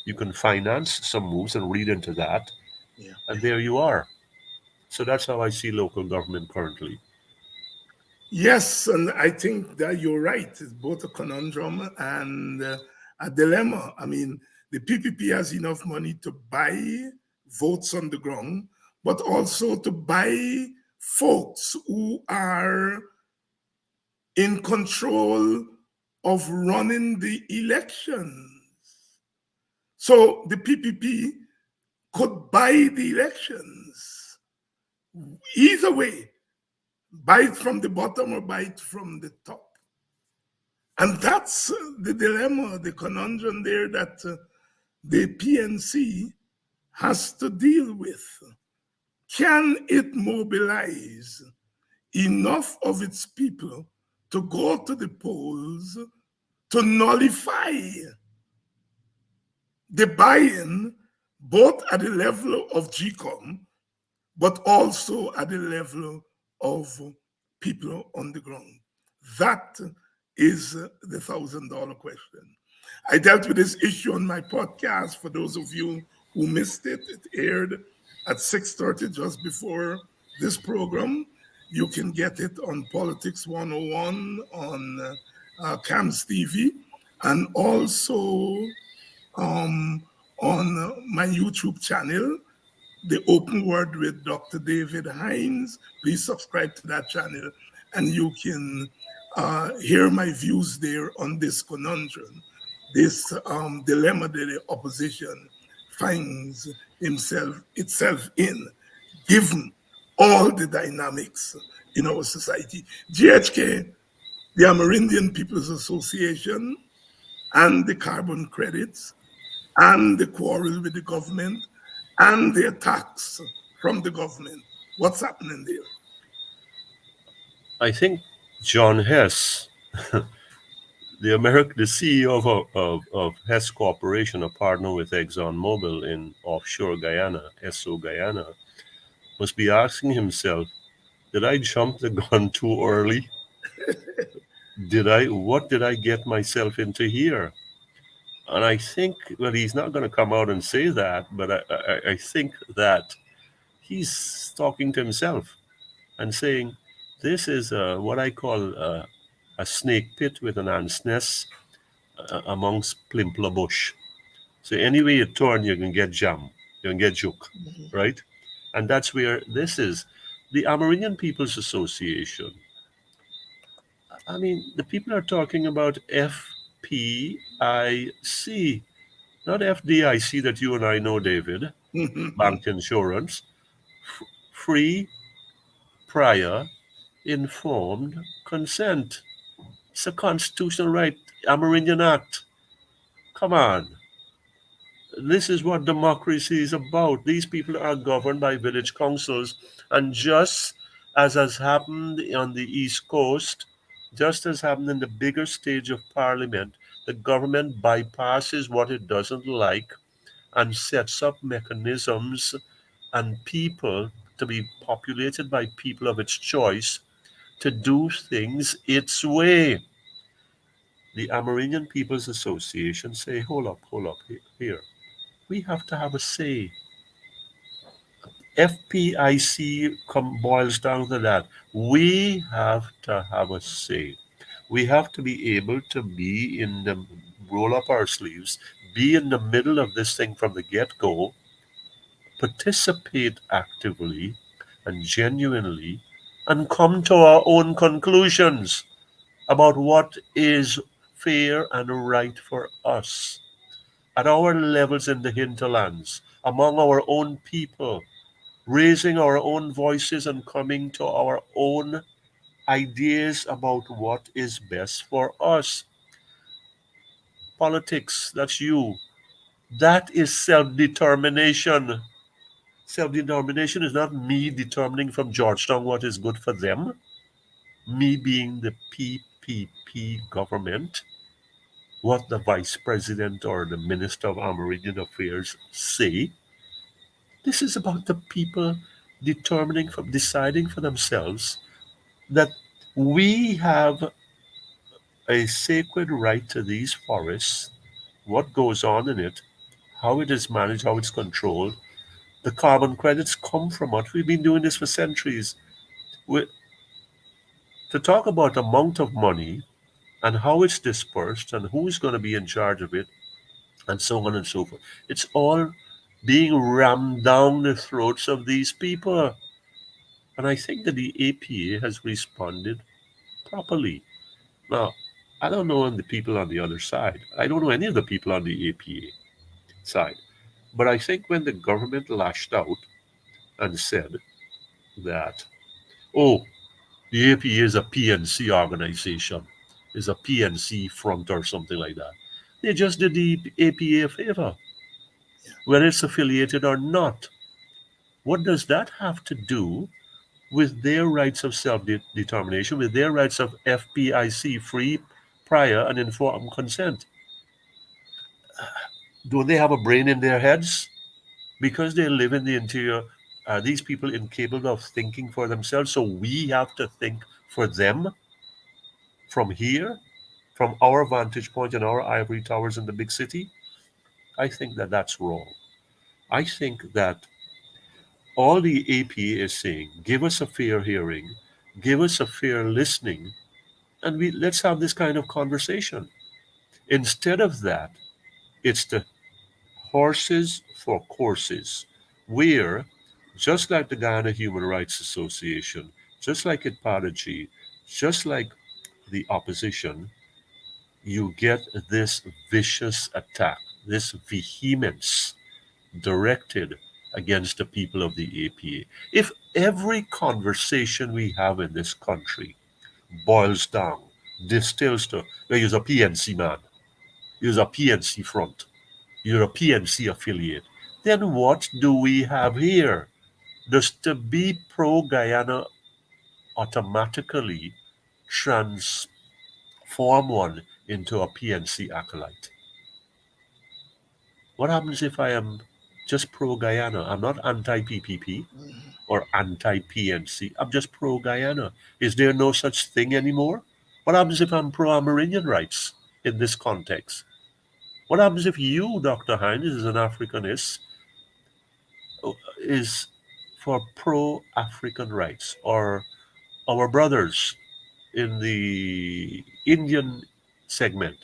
you can finance some moves and read into that, Yeah. and there you are. So that's how I see local government currently. Yes, and I think that you're right. It's both a conundrum and a dilemma. I mean, the PPP has enough money to buy votes on the ground, but also to buy folks who are in control of running the election. So the PPP could buy the elections. Either way, buy it from the bottom or buy it from the top. And that's the dilemma, the conundrum there that the PNC has to deal with. Can it mobilize enough of its people to go to the polls to nullify the buy-in, both at the level of GCOM, but also at the level of people on the ground? That is the $1,000 question. I dealt with this issue on my podcast. For those of you who missed it, it aired at 6:30 just before this program. You can get it on Politics 101 on CAMS TV and also um, on my YouTube channel, The Open Word with Dr. David Hines. Please subscribe to that channel and you can hear my views there on this conundrum, this dilemma that the opposition finds itself in, given all the dynamics in our society. GHK, the Amerindian People's Association, and the carbon credits, and the quarrel with the government, and the attacks from the government. What's happening there? I think John Hess, the CEO of Hess Corporation, a partner with ExxonMobil in offshore Guyana, Esso Guyana, must be asking himself, did I jump the gun too early? What did I get myself into here? And I think, well, he's not going to come out and say that, but I think that he's talking to himself and saying, This is what I call a snake pit with an ant's nest amongst Plimpler bush. So anyway you turn, you can get jam, you can get joke, Mhm. right? And that's where this is. The Amerindian People's Association. I mean, the people are talking about FPIC, not FDIC that you and I know, David, bank insurance, free, prior, informed consent. It's a constitutional right, Amerindian Act. Come on. This is what democracy is about. These people are governed by village councils, and just as has happened on the East Coast, just as happened in the bigger stage of Parliament, the government bypasses what it doesn't like and sets up mechanisms and people to be populated by people of its choice to do things its way. The Amerindian People's Association say, hold up, here. We have to have a say. FPIC boils down to that. We have to have a say. We have to be able to be in the roll up our sleeves, be in the middle of this thing from the get go, participate actively and genuinely, and come to our own conclusions about what is fair and right for us at our levels in the hinterlands, among our own people, raising our own voices and coming to our own ideas about what is best for us. Politics, that's you. That is self determination. Self determination is not me determining from Georgetown what is good for them, me being the PPP government, what the vice president or the minister of Amerindian Affairs say. This is about the people deciding for themselves that we have a sacred right to these forests, what goes on in it, how it is managed, how it's controlled. The carbon credits come from what we've been doing this for centuries. We, to talk about the amount of money and how it's dispersed and who's going to be in charge of it and so on and so forth. It's all being rammed down the throats of these people. And I think that the APA has responded properly. Now, I don't know the people on the other side. I don't know any of the people on the APA side. But I think when the government lashed out and said that, oh, the APA is a PNC organization, is a PNC front or something like that, they just did the APA a favor, Yeah. whether it's affiliated or not. What does that have to do with their rights of self determination, with their rights of FPIC, free, prior, and informed consent? Do they have a brain in their heads? Because they live in the interior, are these people incapable of thinking for themselves? So we have to think for them from here, from our vantage point and our ivory towers in the big city? I think that that's wrong. I think that all the APA is saying, give us a fair hearing, give us a fair listening, and let's have this kind of conversation. Instead of that, it's the horses for courses, where, just like the Ghana Human Rights Association, just like IPADG, just like the opposition, you get this vicious attack, this vehemence directed against the people of the APA. If every conversation we have in this country boils down, distills to, well, you're a PNC man, you're a PNC front, you're a PNC affiliate, then what do we have here? Does to be pro Guyana automatically transform one into a PNC acolyte? What happens if I am just pro Guyana? I'm not anti PPP Mhm. or anti PNC. I'm just pro Guyana. Is there no such thing anymore? What happens if I'm pro Amerindian rights in this context? What happens if you, Dr. Hines, as an Africanist, is for pro African rights or Our brothers in the Indian segment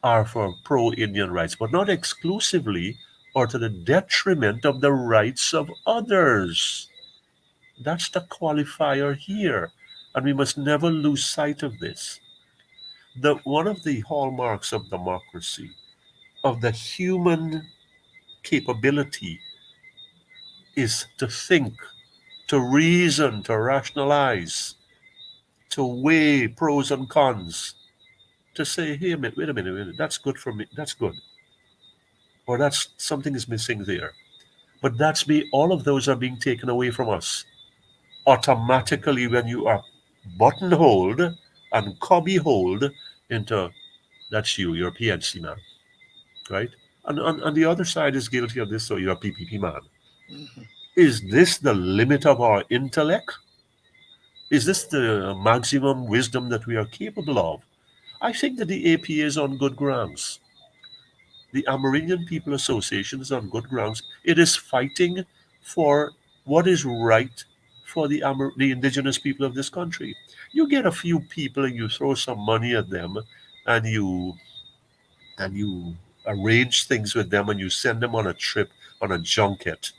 are for pro Indian rights, but not exclusively or to the detriment of the rights of others. That's the qualifier here. And we must never lose sight of this. One of the hallmarks of democracy, of the human capability, is to think, to reason, to rationalize, to weigh pros and cons, to say, hey, wait a minute, that's good for me, that's good, or that's something is missing there. But that's me, all of those are being taken away from us automatically when you are buttonholed and cubbyholed into that's you're a PNC man, right? And the other side is guilty of this, so you're a PPP man. Mhm. Is this the limit of our intellect? Is this the maximum wisdom that we are capable of? I think that the APA is on good grounds. The Amerindian People Association is on good grounds. It is fighting for what is right for the indigenous people of this country. You get a few people and you throw some money at them, and you arrange things with them, and you send them on a trip on a junket,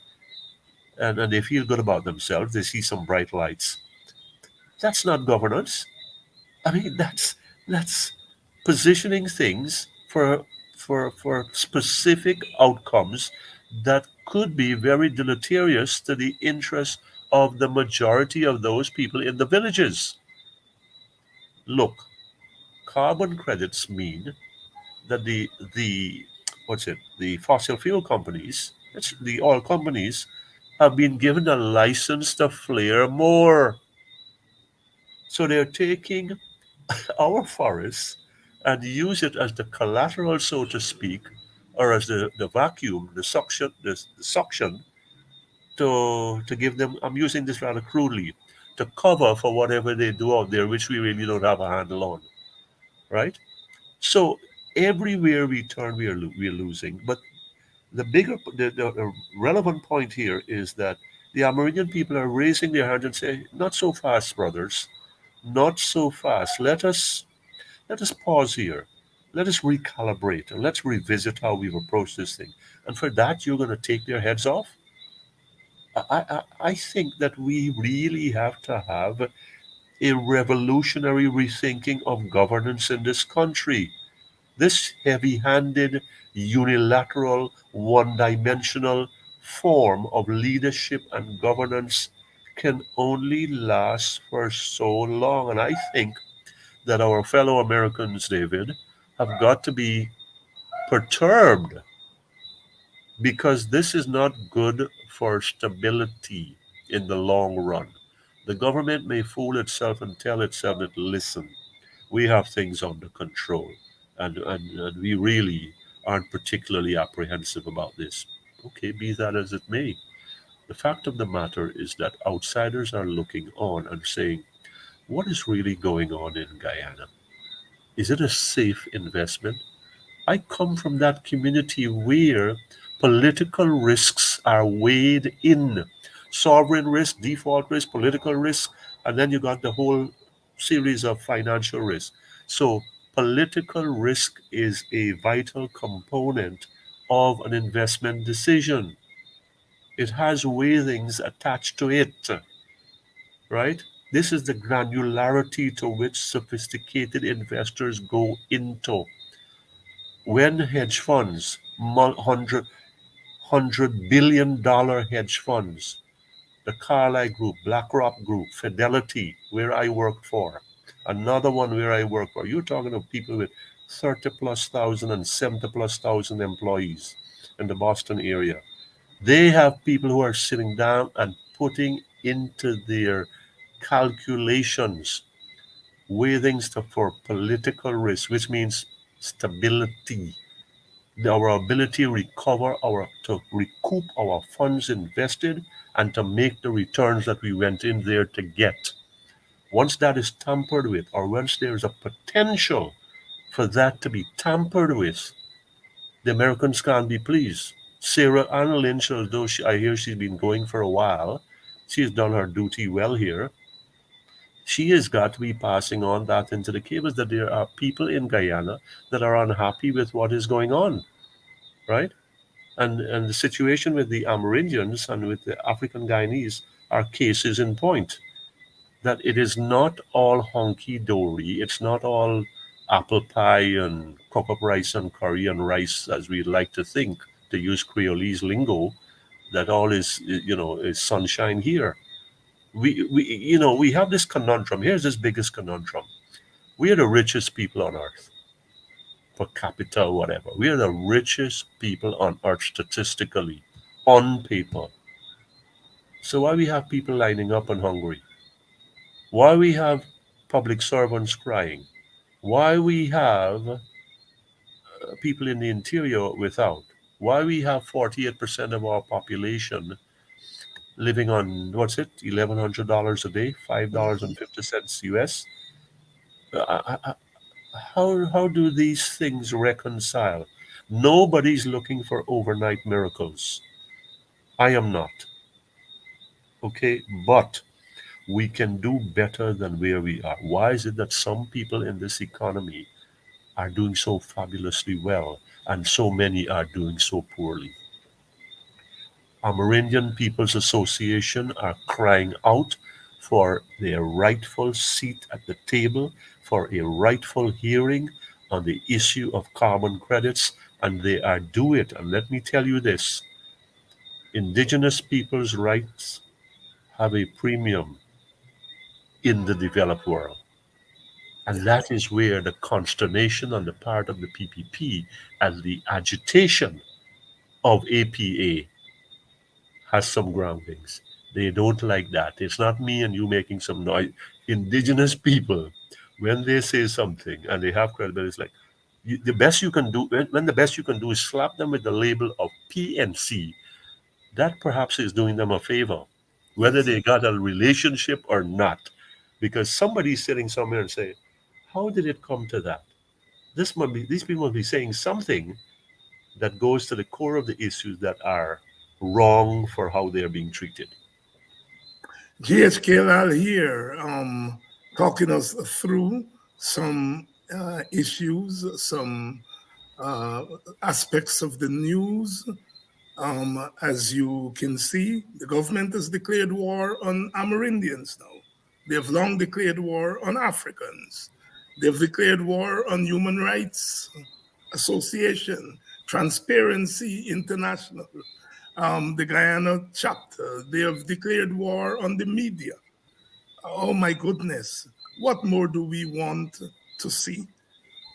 and they feel good about themselves. They see some bright lights. That's not governance. I mean, that's positioning things for specific outcomes that could be very deleterious to the interests of the majority of those people in the villages. Look, carbon credits mean that the what's it? The fossil fuel companies, it's the oil companies, have been given a license to flare more. So they're taking our forests and use it as the collateral, so to speak, or as the vacuum, the suction to give them, I'm using this rather crudely, to cover for whatever they do out there, which we really don't have a handle on, right? So everywhere we turn, we're losing. But the relevant point here is that the Amerindian people are raising their hands and saying, not so fast, brothers, not so fast. Let us pause here. Let us recalibrate and let's revisit how we've approached this thing. And for that, you're going to take their heads off? I think that we really have to have a revolutionary rethinking of governance in this country. This heavy handed, unilateral, one dimensional form of leadership and governance can only last for so long. And I think that our fellow Americans, David, have got to be perturbed because this is not good for stability in the long run. The government may fool itself and tell itself that, listen, we have things under control, and we really aren't particularly apprehensive about this. Okay, be that as it may. The fact of the matter is that outsiders are looking on and saying, what is really going on in Guyana? Is it a safe investment? I come from that community where political risks are weighed in. Sovereign risk, default risk, political risk, and then you got the whole series of financial risk. So political risk is a vital component of an investment decision. It has weighings attached to it, right? This is the granularity to which sophisticated investors go into. When hedge funds, $100 billion hedge funds, the Carlyle Group, BlackRock Group, Fidelity, where I work for, another one where I work for, you're talking of people with 30 plus thousand and 70 plus thousand employees in the Boston area. They have people who are sitting down and putting into their calculations weighings for political risk, which means stability, our ability to to recoup our funds invested and to make the returns that we went in there to get. Once that is tampered with, or once there is a potential for that to be tampered with, the Americans can't be pleased. Sarah Ann Lynch, I hear she's been going for a while, she's done her duty well here. She has got to be passing on that into the cables, that there are people in Guyana that are unhappy with what is going on, right? And the situation with the Amerindians and with the African Guyanese are cases in point. That it is not all honky dory, it's not all apple pie and cook up rice and curry and rice as we like to think, to use Creolese lingo, that all is, is sunshine here. We have this conundrum. Here's this biggest conundrum. We are the richest people on earth per capita or whatever. We are the richest people on earth statistically, on paper. So why we have people lining up and hungry? Why we have public servants crying? Why we have people in the interior without? Why we have 48% of our population living on, what's it, $1,100 a day, Mhm. $5.50 US? How do these things reconcile? Nobody's looking for overnight miracles. I am not. Okay, but we can do better than where we are. Why is it that some people in this economy are doing so fabulously well and so many are doing so poorly? Amerindian People's Association are crying out for their rightful seat at the table, for a rightful hearing on the issue of carbon credits, and they are do it. And let me tell you this, indigenous people's rights have a premium in the developed world. And Yeah. that is where the consternation on the part of the PPP and the agitation of APA has some groundings. They don't like that. It's not me and you making some noise. Indigenous people, when they say something and they have credibility, it's like the best you can do, when the best you can do is slap them with the label of PNC, that perhaps is doing them a favor, whether Yes. they got a relationship or not. Because somebody's sitting somewhere and say, how did it come to that? These people must be saying something that goes to the core of the issues that are wrong for how they're being treated. GHK Lall here, talking us through some issues, some uh, aspects of the news. As you can see, the government has declared war on Amerindians now. They've long declared war on Africans. They've declared war on Human Rights Association, Transparency International, the Guyana chapter. They have declared war on the media. Oh my goodness. What more do we want to see?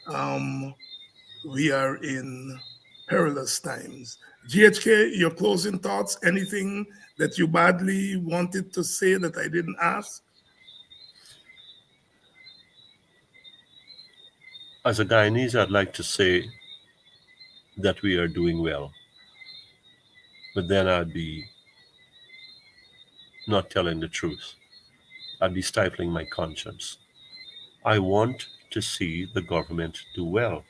Um, we are in perilous times. GHK, your closing thoughts, anything that you badly wanted to say that I didn't ask? As a Guyanese, I'd like to say that we are doing well, but then I'd be not telling the truth. I'd be stifling my conscience. I want to see the government do well,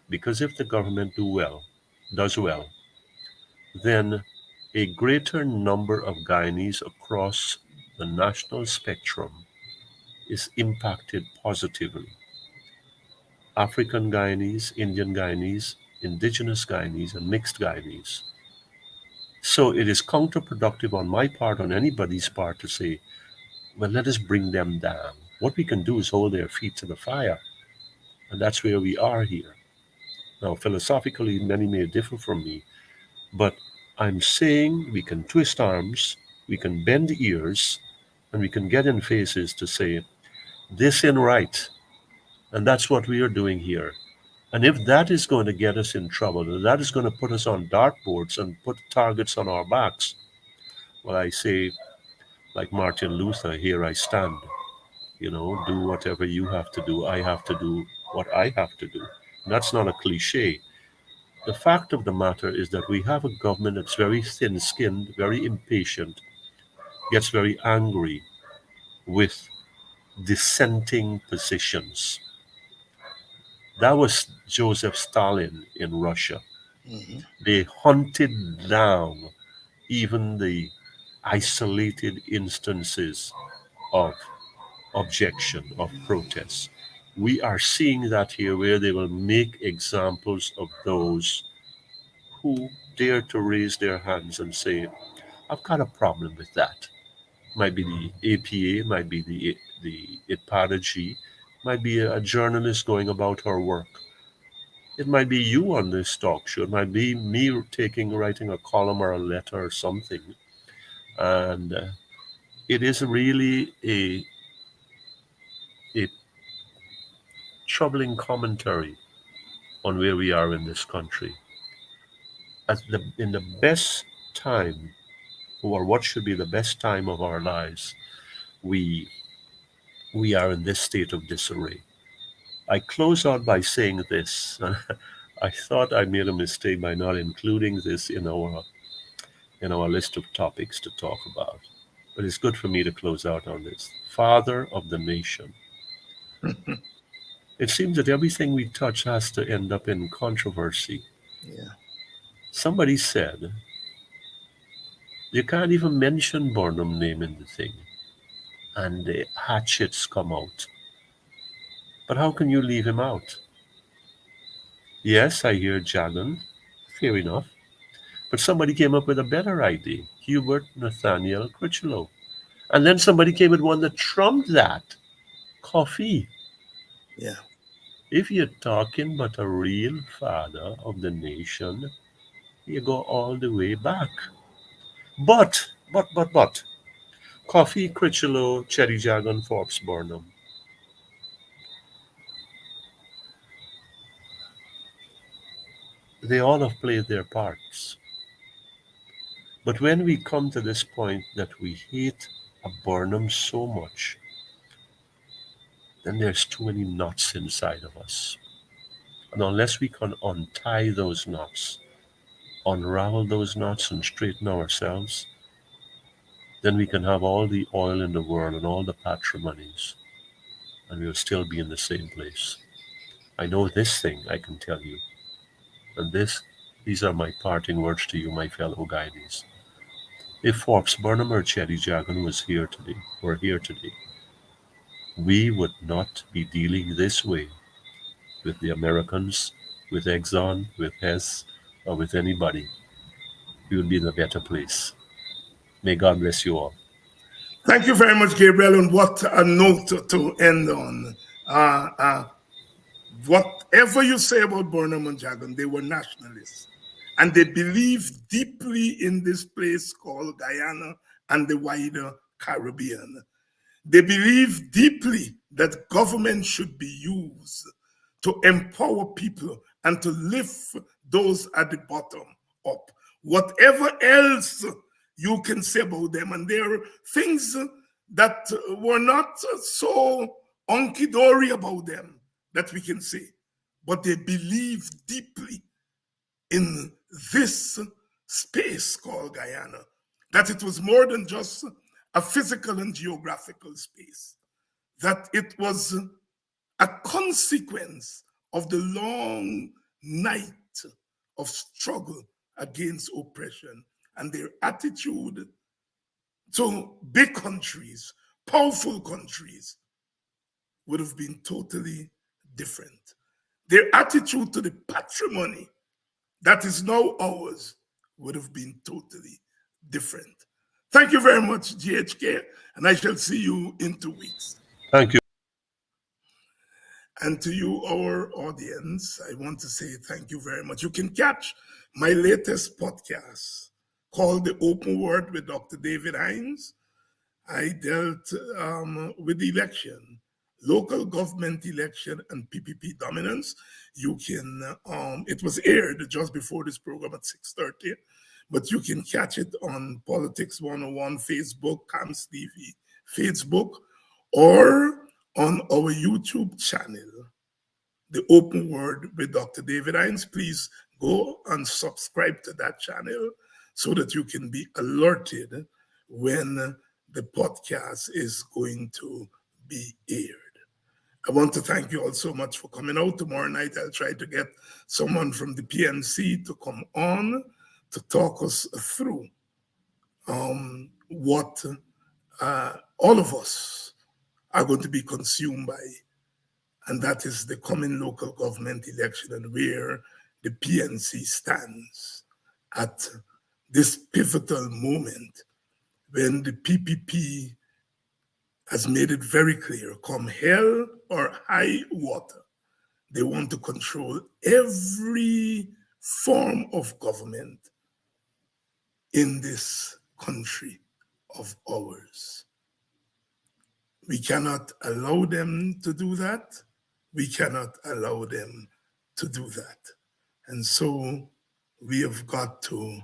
because if the government does well, then a greater number of Guyanese across the national spectrum is impacted positively. African Guyanese, Indian Guyanese, indigenous Guyanese, and mixed Guyanese. So it is counterproductive on my part, on anybody's part, to say, well, let us bring them down. What we can do is hold their feet to the fire. And that's where we are here. Now, philosophically, many may differ from me, but I'm saying we can twist arms, we can bend ears, and we can get in faces to say, this ain't right. And that's what we are doing here. And if that is going to get us in trouble, and that is going to put us on dartboards and put targets on our backs, well, I say, like Martin Luther, here I stand. Do whatever you have to do. I have to do what I have to do. And that's not a cliche. The fact of the matter is that we have a government that's very thin skinned, very impatient, gets very angry with dissenting positions. That was Joseph Stalin in Russia. Mhm. They hunted down even the isolated instances of objection, of protest. We are seeing that here where they will make examples of those who dare to raise their hands and say, I've got a problem with that. Might be the APA, might be the IPADA-G, might be a journalist going about her work. It might be you on this talk show. It might be me writing a column or a letter or something. And it is really a troubling commentary on where we are in this country. In the best time, or what should be the best time of our lives, we we are in this state of disarray. I close out by saying this. I thought I made a mistake by not including this in our list of topics to talk about. But it's good for me to close out on this. Father of the nation. It seems that everything we touch has to end up in controversy. Yeah. Somebody said you can't even mention Burnham name in the thing, and the hatchets come out. But how can you leave him out? Yes, I hear Jagan. Fair enough. But somebody came up with a better idea. Hubert Nathaniel Critchlow. And then somebody came with one that trumped that. Coffee. Yeah. If you're talking about a real father of the nation, you go all the way back. But, Coffee, Critchlow, Cherry Jagan, Forbes, Burnham, they all have played their parts. But when we come to this point that we hate a Burnham so much, then there's too many knots inside of us. And unless we can untie those knots, unravel those knots, and straighten ourselves, then we can have all the oil in the world and all the patrimonies, and we'll still be in the same place. I know this thing, I can tell you. And these are my parting words to you, my fellow guidees. If Forbes Burnham or Chetty Jagan were here today, we would not be dealing this way with the Americans, with Exxon, with Hess, or with anybody. We would be in a better place. May God bless you all. Thank you very much, Gabriel. And what a note to end on. Uh, uh, whatever you say about Burnham and Jagan, they were nationalists. And they believed deeply in this place called Guyana and the wider Caribbean. They believe deeply that government should be used to empower people and to lift those at the bottom up. Whatever else you can say about them, and there are things that were not so hunky dory about them that we can say, but they believe deeply in this space called Guyana, that it was more than just a physical and geographical space, that it was a consequence of the long night of struggle against oppression, and their attitude to big countries, powerful countries, would have been totally different. Their attitude to the patrimony that is now ours would have been totally different. Thank you very much, GHK, and I shall see you in 2 weeks. Thank you. And to you, our audience, I want to say thank you very much. You can catch my latest podcast called The Open Word with Dr. David Hines. I dealt with election, local government election, and PPP dominance. You can, it was aired just before this program at 6:30, but you can catch it on Politics 101 Facebook, CAMS TV Facebook, or on our YouTube channel, The Open Word with Dr. David Hines. Please go and subscribe to that channel so that you can be alerted when the podcast is going to be aired. I want to thank you all so much for coming out. Tomorrow night, I'll try to get someone from the PNC to come on to talk us through what all of us are going to be consumed by. And that is the coming local government election, and where the PNC stands at this pivotal moment when the PPP has made it very clear, come hell or high water, they want to control every form of government in this country of ours. We cannot allow them to do that. We cannot allow them to do that. And so we have got to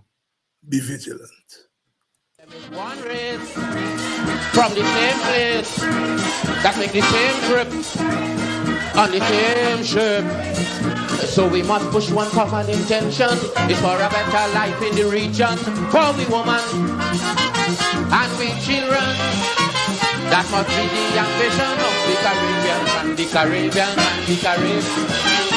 be vigilant. One race from the same place that make the same trip on the same ship. So we must push one common intention. It's for a better life in the region. For we women and we children. That must be the ambition of the Caribbean and the Caribbean and the Caribbean.